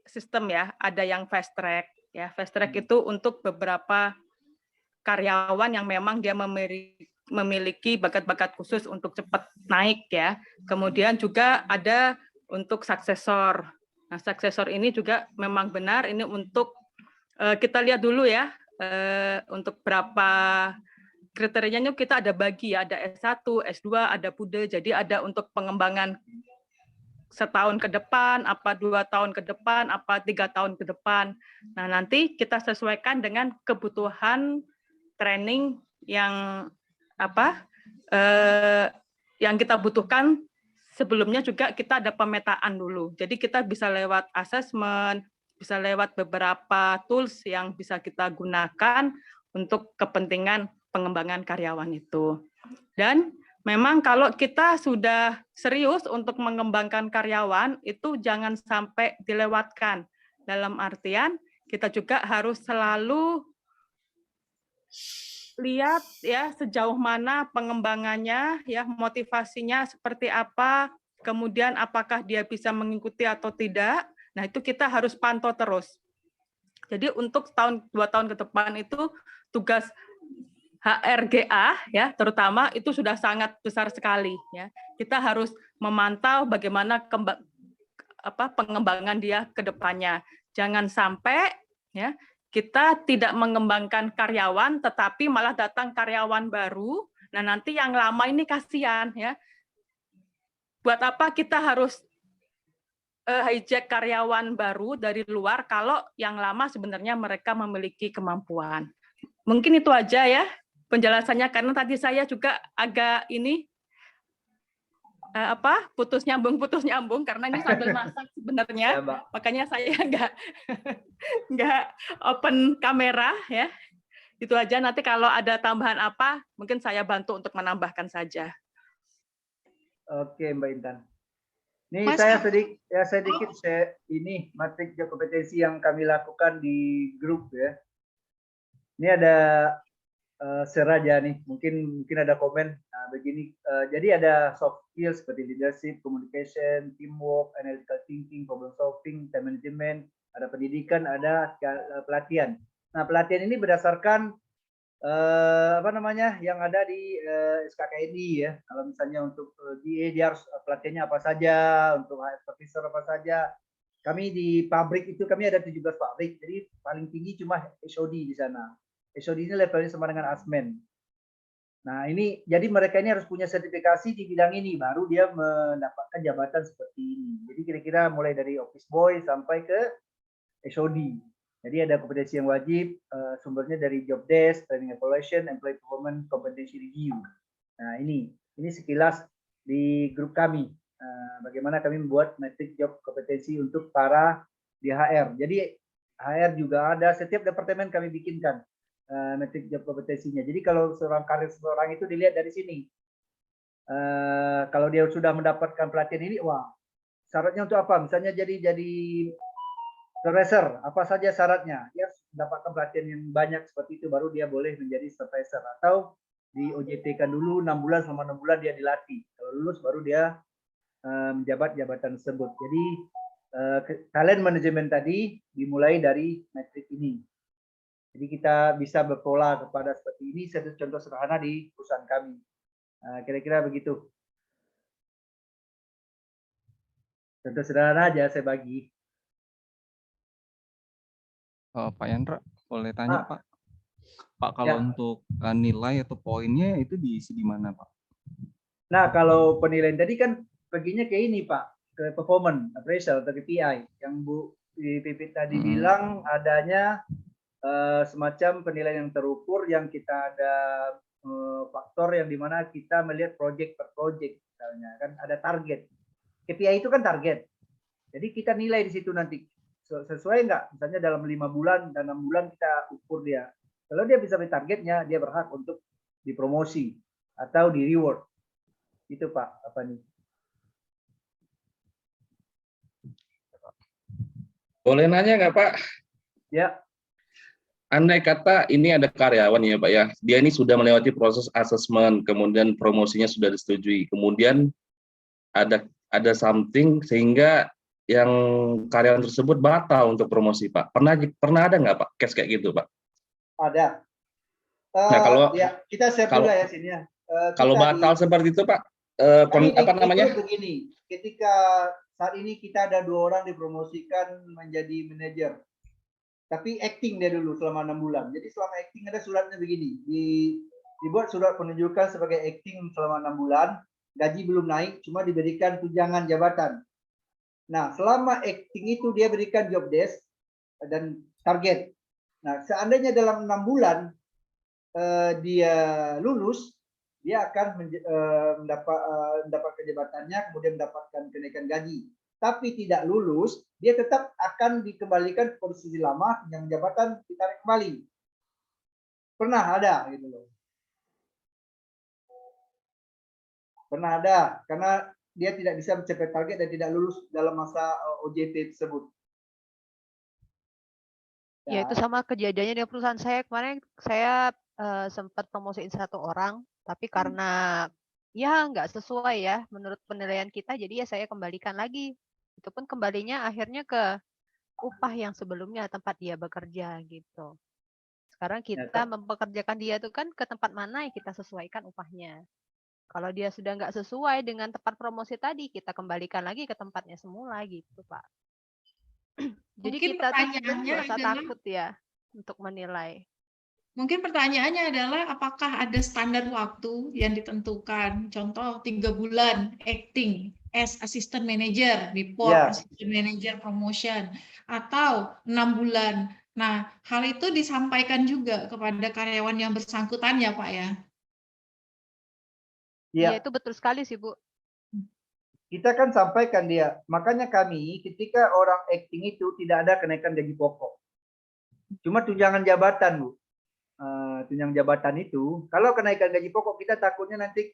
sistem ya, ada yang fast track ya. Fast track itu untuk beberapa karyawan yang memang dia memiliki bakat-bakat khusus untuk cepat naik ya. Kemudian juga ada untuk suksesor. Nah, suksesor ini juga memang benar ini untuk kita lihat dulu ya untuk berapa kriterianya kita ada bagi ya, ada S1, S2, ada PUDE. Jadi ada untuk pengembangan setahun ke depan, apa 2 tahun ke depan, apa 3 tahun ke depan. Nah, nanti kita sesuaikan dengan kebutuhan training yang yang kita butuhkan. Sebelumnya juga kita ada pemetaan dulu. Jadi kita bisa lewat assessment, bisa lewat beberapa tools yang bisa kita gunakan untuk kepentingan pengembangan karyawan itu. Dan memang kalau kita sudah serius untuk mengembangkan karyawan, itu jangan sampai dilewatkan. Dalam artian, kita juga harus selalu lihat ya sejauh mana pengembangannya, ya motivasinya seperti apa, kemudian apakah dia bisa mengikuti atau tidak. Nah, itu kita harus pantau terus. Jadi untuk 1-2 tahun ke depan itu tugas HRGA ya terutama itu sudah sangat besar sekali ya. Kita harus memantau bagaimana pengembangan dia ke depannya. Jangan sampai ya kita tidak mengembangkan karyawan, tetapi malah datang karyawan baru. Nah, nanti yang lama ini kasihan ya. Buat apa kita harus hijack karyawan baru dari luar kalau yang lama sebenarnya mereka memiliki kemampuan. Mungkin itu aja ya penjelasannya, karena tadi saya juga agak ini putus nyambung karena ini sambil masak sebenarnya, makanya saya nggak open kamera ya. Itu aja, nanti kalau ada tambahan apa mungkin saya bantu untuk menambahkan saja. Oke, Mbak Intan. Ini Mas, saya sedikit ini matrik kompetensi yang kami lakukan di grup ya. Ini ada Seraja nih, mungkin ada komen begini. Jadi ada soft skills seperti leadership, communication, teamwork, analytical thinking, problem solving, time management, ada pendidikan, ada pelatihan. Nah, pelatihan ini berdasarkan yang ada di SKKNI ya. Kalau misalnya untuk DA dia harus pelatihannya apa saja, untuk supervisor apa saja. Kami di pabrik itu kami ada 17 pabrik, jadi paling tinggi cuma HOD di sana. HOD ini levelnya sama dengan Asmen. Nah, ini jadi mereka ini harus punya sertifikasi di bidang ini, baru dia mendapatkan jabatan seperti ini. Jadi kira-kira mulai dari office boy sampai ke HOD. Jadi ada kompetensi yang wajib, sumbernya dari job desk, training evaluation, employee performance, competency review. Nah, ini sekilas di grup kami. Bagaimana kami membuat metrik job kompetensi untuk para di HR. Jadi HR juga ada, setiap departemen kami bikinkan metrik job kompetensinya. Jadi kalau seorang itu dilihat dari sini. Kalau dia sudah mendapatkan pelatihan ini, wah, syaratnya untuk apa? Misalnya jadi supervisor, apa saja syaratnya? Dia mendapatkan pelatihan yang banyak seperti itu, baru dia boleh menjadi supervisor. Atau di OJT-kan dulu 6 bulan, selama 6 bulan dia dilatih. Kalau lulus baru dia menjabat jabatan tersebut. Jadi talent management tadi dimulai dari metrik ini. Jadi kita bisa berpola kepada seperti ini, satu contoh sederhana di perusahaan kami. Kira-kira begitu. Contoh sederhana aja saya bagi. Pak Yandra, boleh tanya Pak? Pak, kalau untuk nilai atau poinnya itu diisi di mana Pak? Nah, kalau penilaian tadi kan baginya ke ini Pak, ke performance, appraisal atau KPI. Yang Bu Pipit tadi bilang adanya semacam penilaian yang terukur, yang kita ada faktor yang dimana kita melihat project per project, misalnya kan ada target. KPI itu kan target. Jadi kita nilai di situ nanti sesuai nggak, misalnya dalam 5 bulan dan 6 bulan kita ukur dia. Kalau dia bisa mencapai targetnya, dia berhak untuk dipromosi atau di reward. Itu Pak, apa nih? Boleh nanya nggak Pak? Ya. Andai kata ini ada karyawan ya Pak ya, dia ini sudah melewati proses asesmen, kemudian promosinya sudah disetujui, kemudian ada something sehingga yang karyawan tersebut batal untuk promosi Pak. Pernah ada nggak Pak case kayak gitu Pak? Ada. Nah kalau ya, kita share juga ya sini ya. Kalau batal seperti itu Pak, apa namanya? Begini, ketika saat ini kita ada 2 orang dipromosikan menjadi manajer. Tapi acting dia dulu selama 6 bulan. Jadi selama acting ada suratnya begini. Dibuat surat penunjukan sebagai acting selama 6 bulan. Gaji belum naik, cuma diberikan tunjangan jabatan. Nah, selama acting itu dia berikan job desk dan target. Nah, seandainya dalam 6 bulan dia lulus, dia akan mendapatkan jabatannya, kemudian mendapatkan kenaikan gaji. Tapi tidak lulus, dia tetap akan dikembalikan ke posisi lama, yang jabatan ditarik kembali. Pernah ada gitu loh. Pernah ada, karena dia tidak bisa mencapai target dan tidak lulus dalam masa OJT tersebut. Ya, itu sama kejadiannya di perusahaan saya kemarin. Saya sempat promosiin 1 orang, tapi karena ya nggak sesuai ya menurut penilaian kita, jadi ya saya kembalikan lagi. Itu pun kembalinya akhirnya ke upah yang sebelumnya tempat dia bekerja gitu. Sekarang kita mempekerjakan dia itu kan ke tempat mana yang kita sesuaikan upahnya. Kalau dia sudah nggak sesuai dengan tempat promosi tadi, kita kembalikan lagi ke tempatnya semula gitu Pak. Jadi mungkin kita tuh nggak usah takut ya. untuk menilai. Mungkin pertanyaannya adalah apakah ada standar waktu yang ditentukan? Contoh 3 bulan acting as assistant manager, report assistant manager promotion, atau 6 bulan. Nah, hal itu disampaikan juga kepada karyawan yang bersangkutan ya Pak ya? Iya, itu betul sekali sih Bu. Kita kan sampaikan dia. Makanya kami ketika orang acting itu tidak ada kenaikan gaji pokok. Cuma tunjangan jabatan, Bu. Tunjangan jabatan itu, kalau kenaikan gaji pokok kita takutnya nanti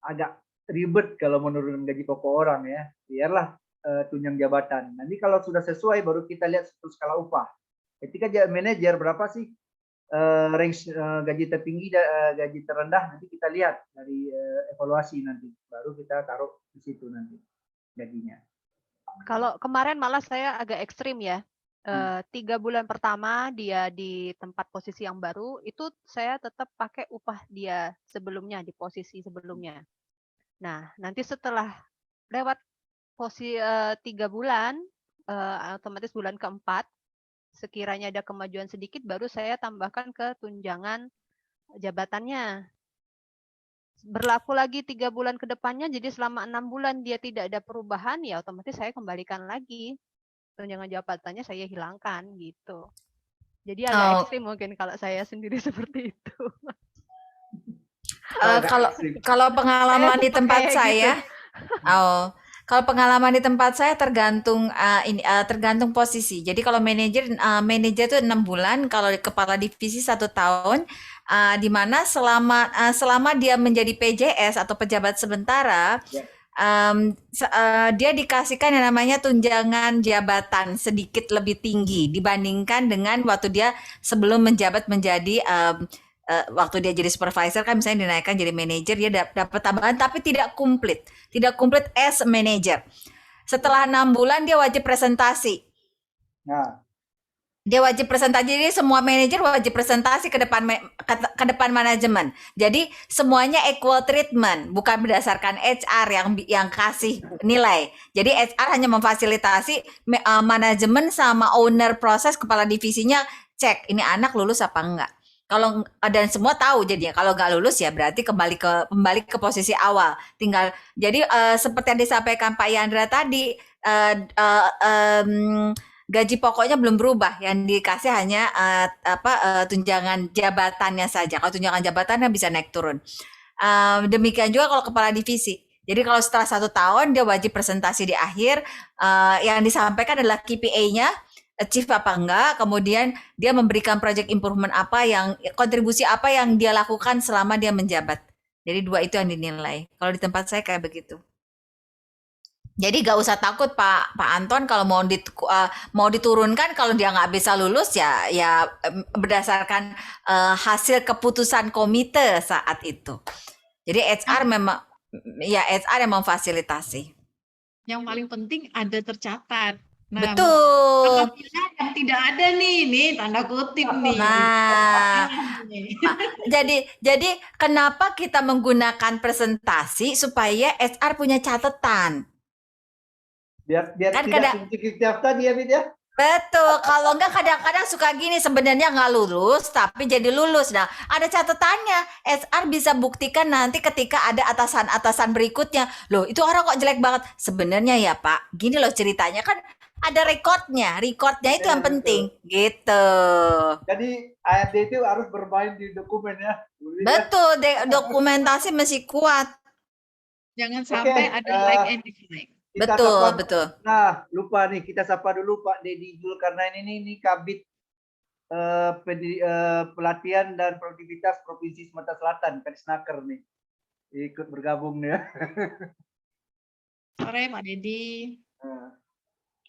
agak ribet kalau menurunkan gaji pokok orang ya. Biarlah tunjang jabatan. Nanti kalau sudah sesuai baru kita lihat skala upah. Ketika manajer berapa sih range gaji tertinggi, gaji terendah, nanti kita lihat dari evaluasi nanti. Baru kita taruh di situ nanti gajinya. Kalau kemarin malah saya agak ekstrim ya. 3 bulan pertama dia di tempat posisi yang baru, itu saya tetap pakai upah dia sebelumnya, di posisi sebelumnya. Nah, nanti setelah lewat posisi 3 bulan, otomatis bulan keempat, sekiranya ada kemajuan sedikit, baru saya tambahkan ke tunjangan jabatannya. Berlaku lagi 3 bulan ke depannya, jadi selama 6 bulan dia tidak ada perubahan, ya otomatis saya kembalikan lagi. Tunjangan jabatannya saya hilangkan gitu. Jadi agak ekstrim mungkin kalau saya sendiri seperti itu. Kalau pengalaman di tempat saya, gitu. Kalau pengalaman di tempat saya tergantung tergantung posisi. Jadi kalau manajer itu 6 bulan, kalau kepala divisi 1 tahun, di mana selama dia menjadi PJS atau pejabat sementara, dia dikasihkan yang namanya tunjangan jabatan sedikit lebih tinggi dibandingkan dengan waktu dia sebelum menjabat menjadi waktu dia jadi supervisor kan misalnya dinaikkan jadi manajer, dia dapat tambahan tapi tidak komplit as manager. Setelah 6 bulan dia wajib presentasi. Nah, dia wajib presentasi, jadi semua manajer wajib presentasi ke depan manajemen. Jadi semuanya equal treatment, bukan berdasarkan HR yang kasih nilai. Jadi HR hanya memfasilitasi manajemen sama owner proses, kepala divisinya cek ini anak lulus apa enggak. Kalau dan semua tahu jadinya kalau nggak lulus ya berarti kembali ke posisi awal. Tinggal jadi seperti yang disampaikan Pak Yandra tadi, gaji pokoknya belum berubah, yang dikasih hanya tunjangan jabatannya saja. Kalau tunjangan jabatannya bisa naik turun. Demikian juga kalau kepala divisi. Jadi kalau setelah 1 tahun dia wajib presentasi di akhir, yang disampaikan adalah KPI-nya, achieve apa enggak, kemudian dia memberikan project improvement apa, yang kontribusi apa yang dia lakukan selama dia menjabat. Jadi 2 itu yang dinilai. Kalau di tempat saya kayak begitu. Jadi gak usah takut Pak Anton kalau mau diturunkan, kalau dia nggak bisa lulus ya berdasarkan hasil keputusan komite saat itu. Jadi HR memang HR yang memfasilitasi. Yang paling penting ada tercatat. Nah, betul. Apabila yang tidak ada nih tanda kutip nih. Nah, jadi kenapa kita menggunakan presentasi supaya HR punya catatan? Biar kan tidak tiap tadi ya, Bid ya. Betul, kalau enggak kadang-kadang suka gini, sebenarnya nggak lulus tapi jadi lulus. Nah, ada catatannya. HR bisa buktikan nanti ketika ada atasan-atasan berikutnya. Loh, itu orang kok jelek banget. Sebenarnya ya Pak, gini loh ceritanya, kan ada recordnya itu yang penting, gitu. Jadi ARD itu harus bermain di dokumen ya. Betul, dokumentasi mesti kuat. Jangan sampai ada like and dislike. Betul. Nah, lupa nih, kita sapa dulu Pak Dedi Zulkarnain ini Kabid Pelatihan dan Produktivitas Provinsi Sumatera Selatan, Kadisnaker nih. Ikut bergabung nih ya. Sore Pak Dedi.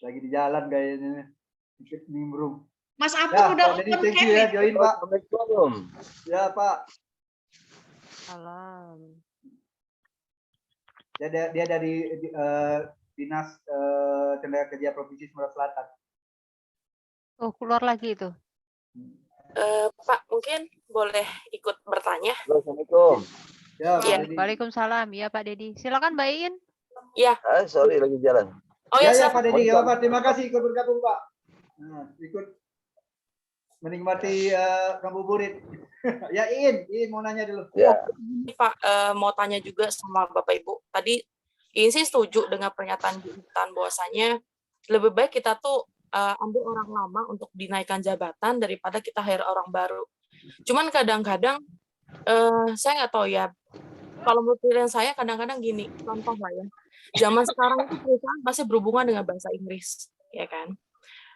Lagi di jalan kayaknya. Ikut nimbrung. Mas Apung udah Pak Dedi, thank you ya, join Pak. Ya Pak. Salam. Dia dari Dinas Tenaga Kerja Provinsi Sumatera Selatan. Oh, keluar lagi itu. Pak, mungkin boleh ikut bertanya? Assalamualaikum. Ya, Waalaikumsalam. Ya, Pak Dedi. Silakan Mbak Iin. Ya. Sorry lagi jalan. Oh ya, Pak Dedi. Ya, Pak. Terima kasih ikut bergabung, Pak. Nah, ikut menikmati ngabuburit. Ya Iin mau nanya dulu. Ya. Pak, mau tanya juga sama Bapak Ibu. Tadi Iin sih setuju dengan pernyataan Bu Intan bahwasanya lebih baik kita tuh ambil orang lama untuk dinaikkan jabatan daripada kita hire orang baru. Cuman kadang-kadang saya nggak tahu ya. Kalau menurut pilihan saya kadang-kadang gini, contoh lah ya. Zaman sekarang itu perusahaan pasti berhubungan dengan bahasa Inggris, ya kan?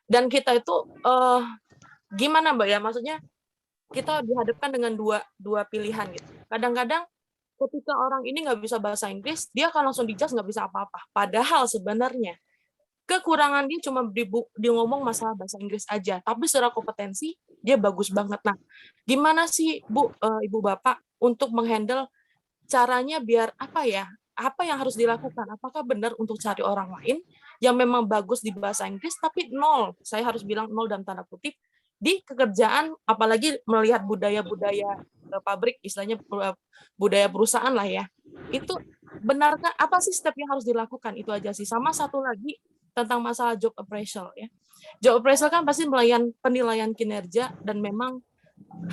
Dan kita itu gimana Mbak ya? Maksudnya kita dihadapkan dengan dua pilihan gitu. Kadang-kadang ketika orang ini nggak bisa bahasa Inggris, dia akan langsung dijudge nggak bisa apa-apa. Padahal sebenarnya kekurangan dia cuma di ngomong masalah bahasa Inggris aja, tapi secara kompetensi dia bagus banget. Nah, gimana sih Bu, Ibu Bapak untuk menghandle caranya biar apa ya? Apa yang harus dilakukan? Apakah benar untuk cari orang lain yang memang bagus di bahasa Inggris tapi nol? Saya harus bilang nol dalam tanda kutip di pekerjaan, apalagi melihat budaya-budaya pabrik, istilahnya budaya perusahaan lah ya. Itu benarkah apa sih step yang harus dilakukan? Itu aja sih. Sama satu lagi tentang masalah job appraisal ya. Job appraisal kan pasti penilaian kinerja, dan memang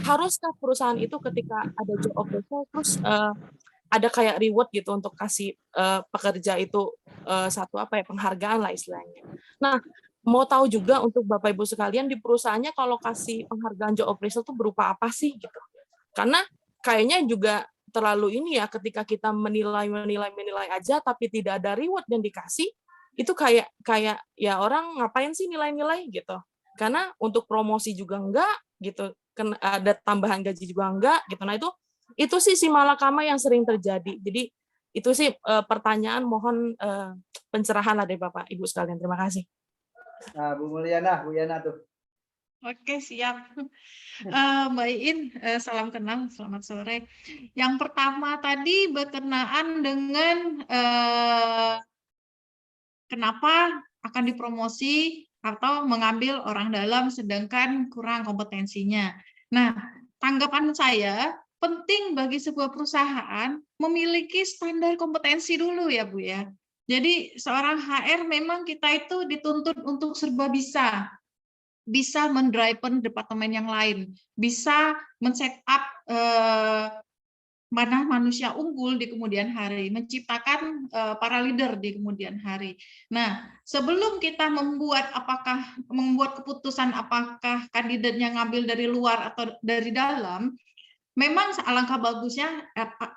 haruskah perusahaan itu ketika ada job appraisal terus ada kayak reward gitu untuk kasih pekerja itu satu penghargaan lah istilahnya. Nah, mau tahu juga untuk Bapak Ibu sekalian di perusahaannya kalau kasih penghargaan job appraisal itu berupa apa sih gitu. Karena kayaknya juga terlalu ini ya, ketika kita menilai aja tapi tidak ada reward yang dikasih, itu kayak ya orang ngapain sih nilai-nilai gitu. Karena untuk promosi juga enggak gitu, ada tambahan gaji juga enggak gitu. Nah, itu sih si malakama yang sering terjadi. Jadi itu sih pertanyaan, mohon pencerahan lah dari Bapak Ibu sekalian. Terima kasih. Nah, Bu Mulyana, Bu Yana tuh. Oke, siap. Mbak Iin, salam kenal, selamat sore. Yang pertama tadi berkenaan dengan kenapa akan dipromosi atau mengambil orang dalam sedangkan kurang kompetensinya. Nah, tanggapan saya, penting bagi sebuah perusahaan memiliki standar kompetensi dulu ya Bu ya. Jadi seorang HR memang kita itu dituntut untuk serba bisa mendrive departemen yang lain, bisa men-set up mana manusia unggul di kemudian hari, menciptakan para leader di kemudian hari. Nah, sebelum kita membuat keputusan apakah kandidatnya ngambil dari luar atau dari dalam, memang alangkah bagusnya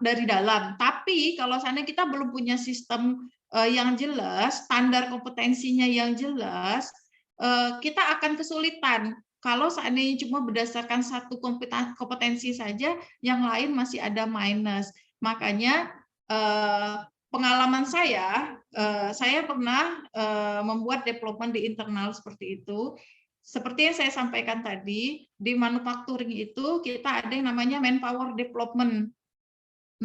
dari dalam. Tapi kalau seandainya kita belum punya sistem yang jelas, standar kompetensinya yang jelas, kita akan kesulitan. Kalau seandainya cuma berdasarkan satu kompetensi saja, yang lain masih ada minus. Makanya pengalaman saya pernah membuat development di internal seperti itu. Seperti yang saya sampaikan tadi, di manufacturing itu kita ada yang namanya manpower development.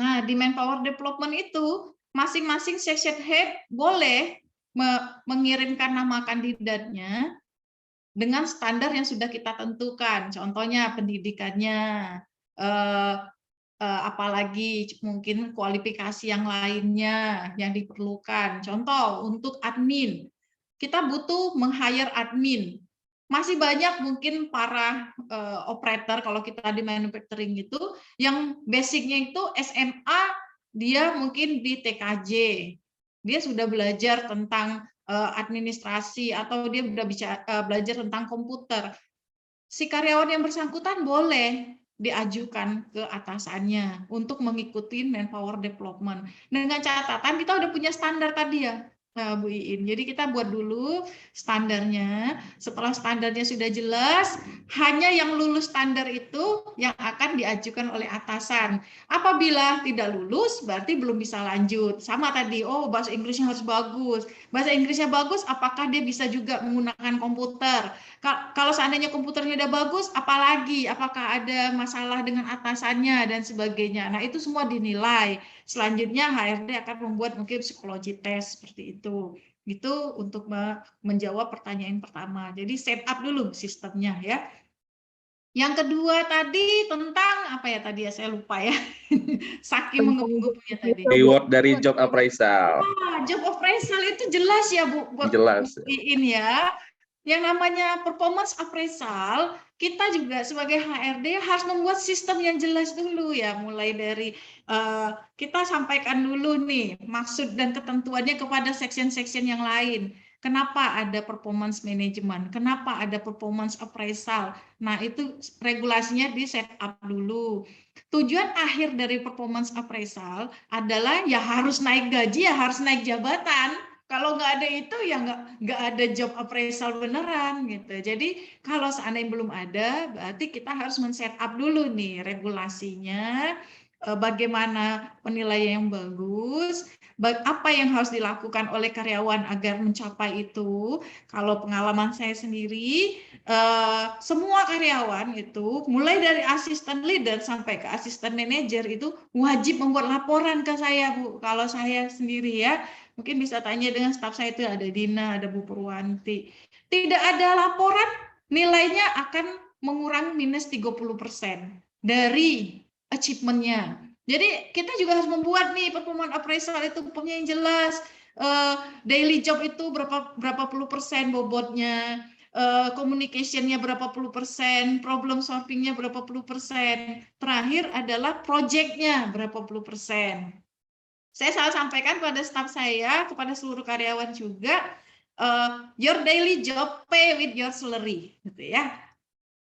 Nah, di manpower development itu masing-masing section head boleh mengirimkan nama kandidatnya dengan standar yang sudah kita tentukan. Contohnya pendidikannya, apalagi mungkin kualifikasi yang lainnya yang diperlukan. Contoh untuk admin, kita butuh meng-hire admin. Masih banyak mungkin para operator kalau kita di manufacturing itu yang basicnya itu SMA, dia mungkin di TKJ, dia sudah belajar tentang administrasi atau dia sudah belajar tentang komputer. Si karyawan yang bersangkutan boleh diajukan ke atasannya untuk mengikuti manpower development. Dengan catatan kita udah punya standar tadi ya, Bu Iin. Jadi kita buat dulu standarnya. Setelah standarnya sudah jelas, hanya yang lulus standar itu yang akan diajukan oleh atasan. Apabila tidak lulus, berarti belum bisa lanjut. Sama tadi, oh bahasa Inggrisnya harus bagus. Bahasa Inggrisnya bagus, apakah dia bisa juga menggunakan komputer? Kalau seandainya komputernya udah bagus, apalagi? Apakah ada masalah dengan atasannya dan sebagainya? Nah, itu semua dinilai. Selanjutnya HRD akan membuat mungkin psikologi tes seperti itu. Itu untuk menjawab pertanyaan pertama. Jadi set up dulu sistemnya ya. Yang kedua tadi tentang apa ya tadi ya, saya lupa ya. Saking menggebu-gebunya tadi. Reward dari job appraisal. Job appraisal itu jelas ya Bu. Jelas. Ini ya. Yang namanya performance appraisal kita juga sebagai HRD harus membuat sistem yang jelas dulu ya, mulai dari kita sampaikan dulu nih maksud dan ketentuannya kepada section-section yang lain. Kenapa ada performance management? Kenapa ada performance appraisal? Nah, itu regulasinya di set up dulu. Tujuan akhir dari performance appraisal adalah ya harus naik gaji, ya harus naik jabatan. Kalau nggak ada itu ya nggak ada job appraisal beneran gitu. Jadi kalau seandainya belum ada, berarti kita harus men-set up dulu nih regulasinya, bagaimana penilaian yang bagus, apa yang harus dilakukan oleh karyawan agar mencapai itu. Kalau pengalaman saya sendiri, semua karyawan itu mulai dari asisten leader sampai ke asisten manajer itu wajib membuat laporan ke saya, Bu. Kalau saya sendiri ya, mungkin bisa tanya dengan staf saya itu ada Dina, ada Bu Purwanti. Tidak ada laporan, nilainya akan mengurangi minus 30% dari achievement-nya. Jadi kita juga harus membuat nih performance appraisal itu punya yang jelas. Daily job itu berapa puluh persen bobotnya, communication-nya berapa puluh persen, problem solving-nya berapa puluh persen. Terakhir adalah project-nya berapa puluh persen. Saya selalu sampaikan kepada staf saya, kepada seluruh karyawan juga, your daily job pay with your salary, gitu ya.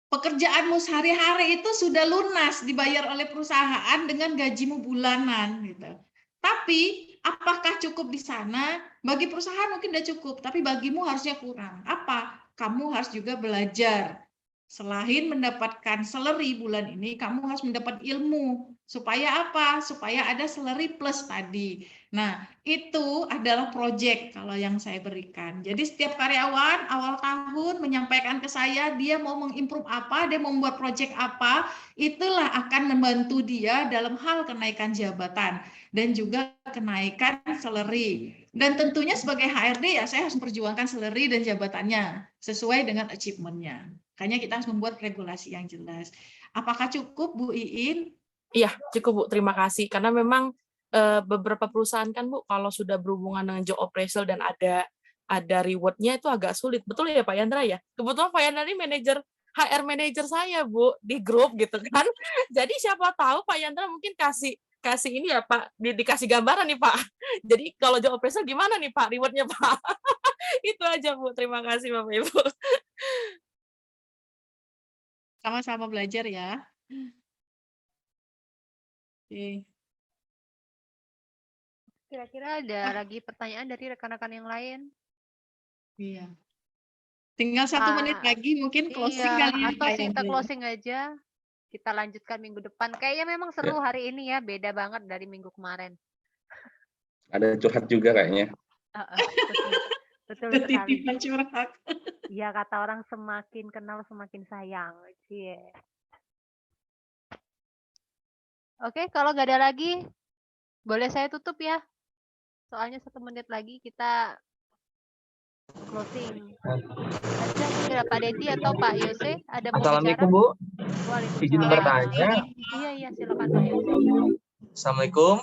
Pekerjaanmu sehari-hari itu sudah lunas dibayar oleh perusahaan dengan gajimu bulanan, gitu. Tapi apakah cukup di sana? Bagi perusahaan mungkin sudah cukup, tapi bagimu harusnya kurang. Apa? Kamu harus juga belajar. Selain mendapatkan salary bulan ini, kamu harus mendapat ilmu. Supaya apa? Supaya ada salary plus tadi. Nah, itu adalah project kalau yang saya berikan. Jadi setiap karyawan awal tahun menyampaikan ke saya, dia mau mengimprove apa, dia mau membuat project apa, itulah akan membantu dia dalam hal kenaikan jabatan dan juga kenaikan salary. Dan tentunya sebagai HRD ya saya harus memperjuangkan salary dan jabatannya sesuai dengan achievement-nya. Makanya kita harus membuat regulasi yang jelas. Apakah cukup, Bu Iin? Iya, cukup, Bu. Terima kasih. Karena memang beberapa perusahaan kan, Bu, kalau sudah berhubungan dengan job appraisal dan ada reward-nya itu agak sulit. Betul ya, Pak Yandra ya? Kebetulan Pak Yandra ini HR manager saya, Bu, di grup gitu kan. Jadi siapa tahu Pak Yandra mungkin kasih ini ya, Pak, dikasih gambaran nih, Pak. Jadi kalau job appraisal gimana nih, Pak, reward-nya, Pak? Itu aja, Bu. Terima kasih, Bapak Ibu. Sama-sama belajar ya. Oke. Kira-kira ada lagi pertanyaan dari rekan-rekan yang lain? Iya. Tinggal 1 menit lagi mungkin closing kali ya. Atau kita closing aja. Kita lanjutkan minggu depan. Kayaknya memang seru hari ini ya, beda banget dari minggu kemarin. Ada curhat juga kayaknya. Betul sekali. Curhat. Ya, kata orang semakin kenal semakin sayang. Cie. Oke, kalau nggak ada lagi, boleh saya tutup ya. Soalnya 1 menit lagi kita closing. Ada kira Pak Dedi atau Pak Yose ada mau Assalamualaikum, bicara? Bu. Izin bertanya. Iya, silakan Pak Yose. Assalamualaikum.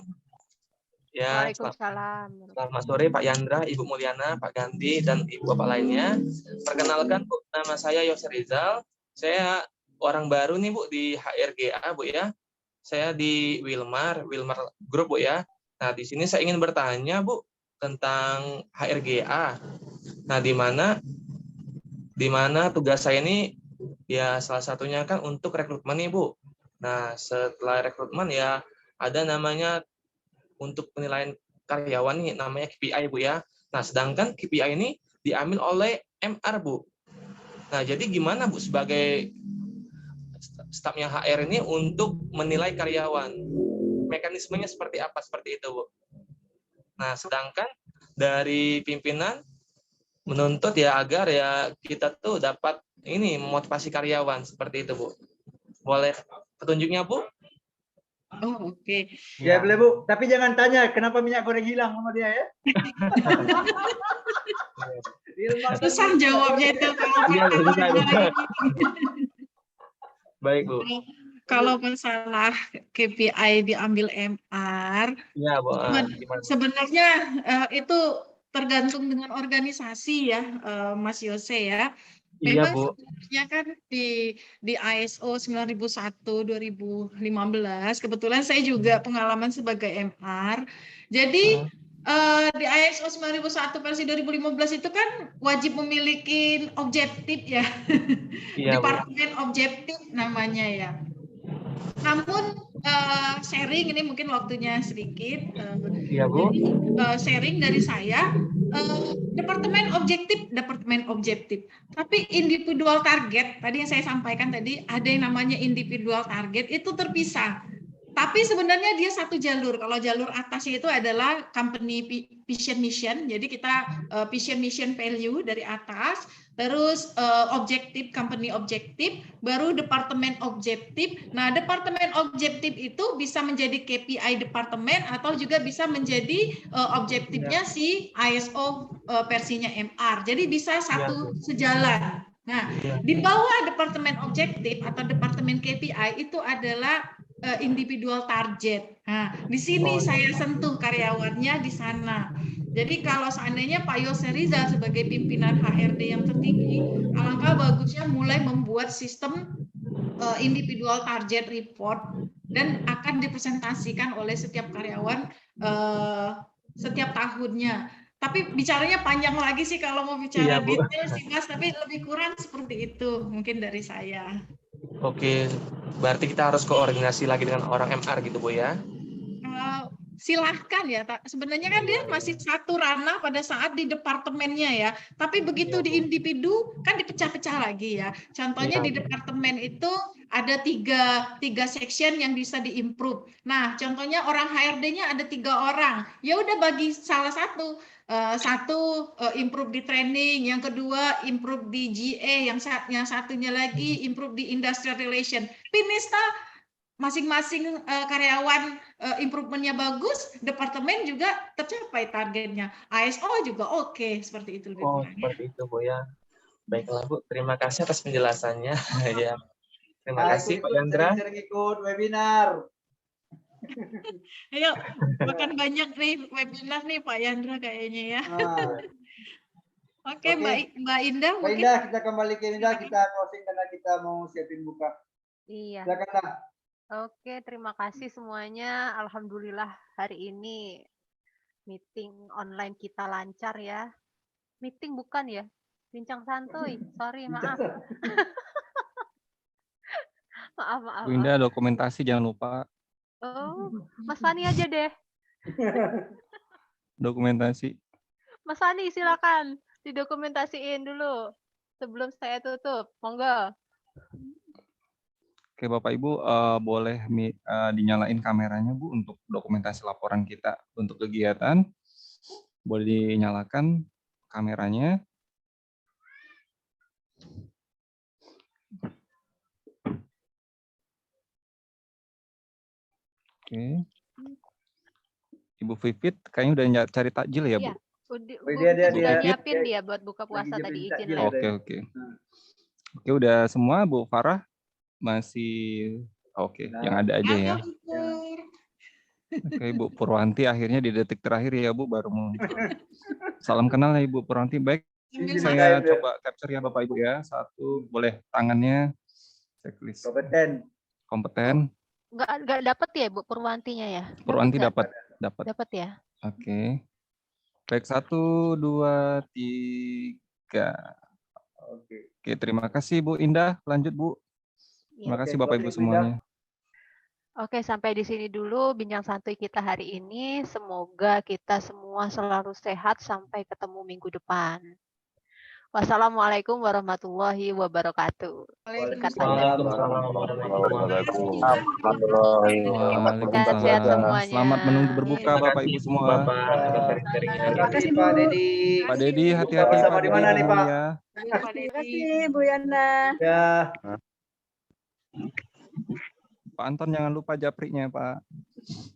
Ya, Waalaikumsalam. Selamat sore Pak Yandra, Ibu Mulyana, Pak Ganti, dan Ibu Bapak lainnya. Perkenalkan, Bu, nama saya Yose Rizal. Saya orang baru nih, Bu, di HRGA, Bu ya. Saya di Wilmar Group, Bu ya. Nah, di sini saya ingin bertanya, Bu, tentang HRGA. Nah, di mana tugas saya ini ya salah satunya kan untuk rekrutmen nih, Bu. Nah, setelah rekrutmen ya ada namanya untuk penilaian karyawan nih namanya KPI, Bu ya. Nah, sedangkan KPI ini diambil oleh MR, Bu. Nah, jadi gimana, Bu, sebagai stafnya HR ini untuk menilai karyawan? Mekanismenya seperti apa? Seperti itu, Bu. Nah, sedangkan dari pimpinan menuntut ya agar ya kita tuh dapat ini memotivasi karyawan seperti itu, Bu. Boleh petunjuknya, Bu? Oh, oke. Ya, boleh, Bu. Tapi jangan tanya kenapa minyak goreng hilang sama dia ya. Susah jawabnya itu kalau Baik, Bu. Kalau masalah KPI diambil MR, ya, Bu. Sebenarnya itu tergantung dengan organisasi ya, Mas Yose ya. Iya, Memang Bu. sebenarnya kan di ISO 9001 2015 kebetulan saya juga pengalaman sebagai MR. Jadi di ISO 9001 versi 2015 itu kan wajib memiliki objektif ya. Iya, Bu. Departemen objektif namanya ya. Namun sharing ini mungkin waktunya sedikit. Iya, Bu. Jadi sharing dari saya, departemen objektif. Tapi individual target, tadi yang saya sampaikan tadi, ada yang namanya individual target, itu terpisah. Tapi sebenarnya dia satu jalur. Kalau jalur atasnya itu adalah company vision mission. Jadi kita vision mission value dari atas, terus objektif company objektif, baru departemen objektif. Nah, departemen objektif itu bisa menjadi KPI departemen atau juga bisa menjadi objektifnya si ISO versinya MR. Jadi bisa satu sejalan. Nah, di bawah departemen objektif atau departemen KPI itu adalah individual target. Nah, di sini saya sentuh karyawannya di sana. Jadi kalau seandainya Pak Yose Rizal sebagai pimpinan HRD yang tertinggi, alangkah bagusnya mulai membuat sistem individual target report dan akan dipresentasikan oleh setiap karyawan setiap tahunnya. Tapi bicaranya panjang lagi sih kalau mau bicara detail sih Mas, tapi lebih kurang seperti itu mungkin dari saya. Oke, berarti kita harus koordinasi lagi dengan orang MR gitu, Bu ya? Silahkan ya, sebenarnya kan dia masih satu ranah pada saat di departemennya ya, tapi begitu di individu kan dipecah-pecah lagi ya. Contohnya di departemen itu ada tiga section yang bisa diimprove. Nah, contohnya orang HRD-nya ada 3 orang, ya udah bagi salah satu improve di training, yang kedua improve di GA, yang satunya lagi improve di industrial relation. Pinista masing-masing karyawan improvementnya bagus, departemen juga tercapai targetnya, ISO juga oke, seperti itu lebih kurang. Seperti itu Bu ya. Baiklah Bu, terima kasih atas penjelasannya. Ya, terima kasih Pak Yandra. Sering ikut webinar. Ayo, makan banyak nih webinar nih Pak Yandra kayaknya ya. Oke, Mbak Indah. Mbak Indah, kita kembali ke Indah, kita closing karena kita mau siapin buka. Iya. Silakanlah. Oke, terima kasih semuanya. Alhamdulillah hari ini meeting online kita lancar ya. Meeting bukan ya? Bincang santuy. Sorry, maaf. maaf. Bu Indah, dokumentasi jangan lupa. Oh, Mas Fani aja deh. Dokumentasi. Mas Fani silakan didokumentasiin dulu sebelum saya tutup. Monggo. Oke Bapak Ibu, boleh dinyalain kameranya Bu untuk dokumentasi laporan kita untuk kegiatan. Boleh dinyalakan kameranya. Oke. Ibu Vivit kayaknya udah cari takjil ya Bu? Iya, udah nyiapin dia buat buka puasa tadi izin lagi. Oke, udah semua Bu Farah? Masih oke, yang ada aja ya. Oke, Ibu Purwanti akhirnya di detik terakhir ya Bu baru muncul. Salam kenal ya Ibu Purwanti. Baik, saya coba capture ya Bapak Ibu ya. Satu, boleh tangannya. Checklist. Kompeten. Enggak dapat ya Bu Purwantinya ya? Purwanti dapat. Dapat ya. Oke. Baik, 1, 2, 3. Oke, terima kasih Bu Indah. Lanjut Bu. Terima kasih Bapak Ibu semuanya. Oke, sampai di sini dulu bincang santuy kita hari ini. Semoga kita semua selalu sehat sampai ketemu minggu depan. Wassalamualaikum warahmatullahi wabarakatuh. Waalaikumsalam. Sehat-sehat semuanya. Selamat menunggu berbuka Bapak Ibu semua. Terima kasih Pak Dedi. Pak Dedi, hati-hati Pak di mana nih Pak? Terima kasih Bu Yana. Ya. Pak Anton jangan lupa japriknya Pak.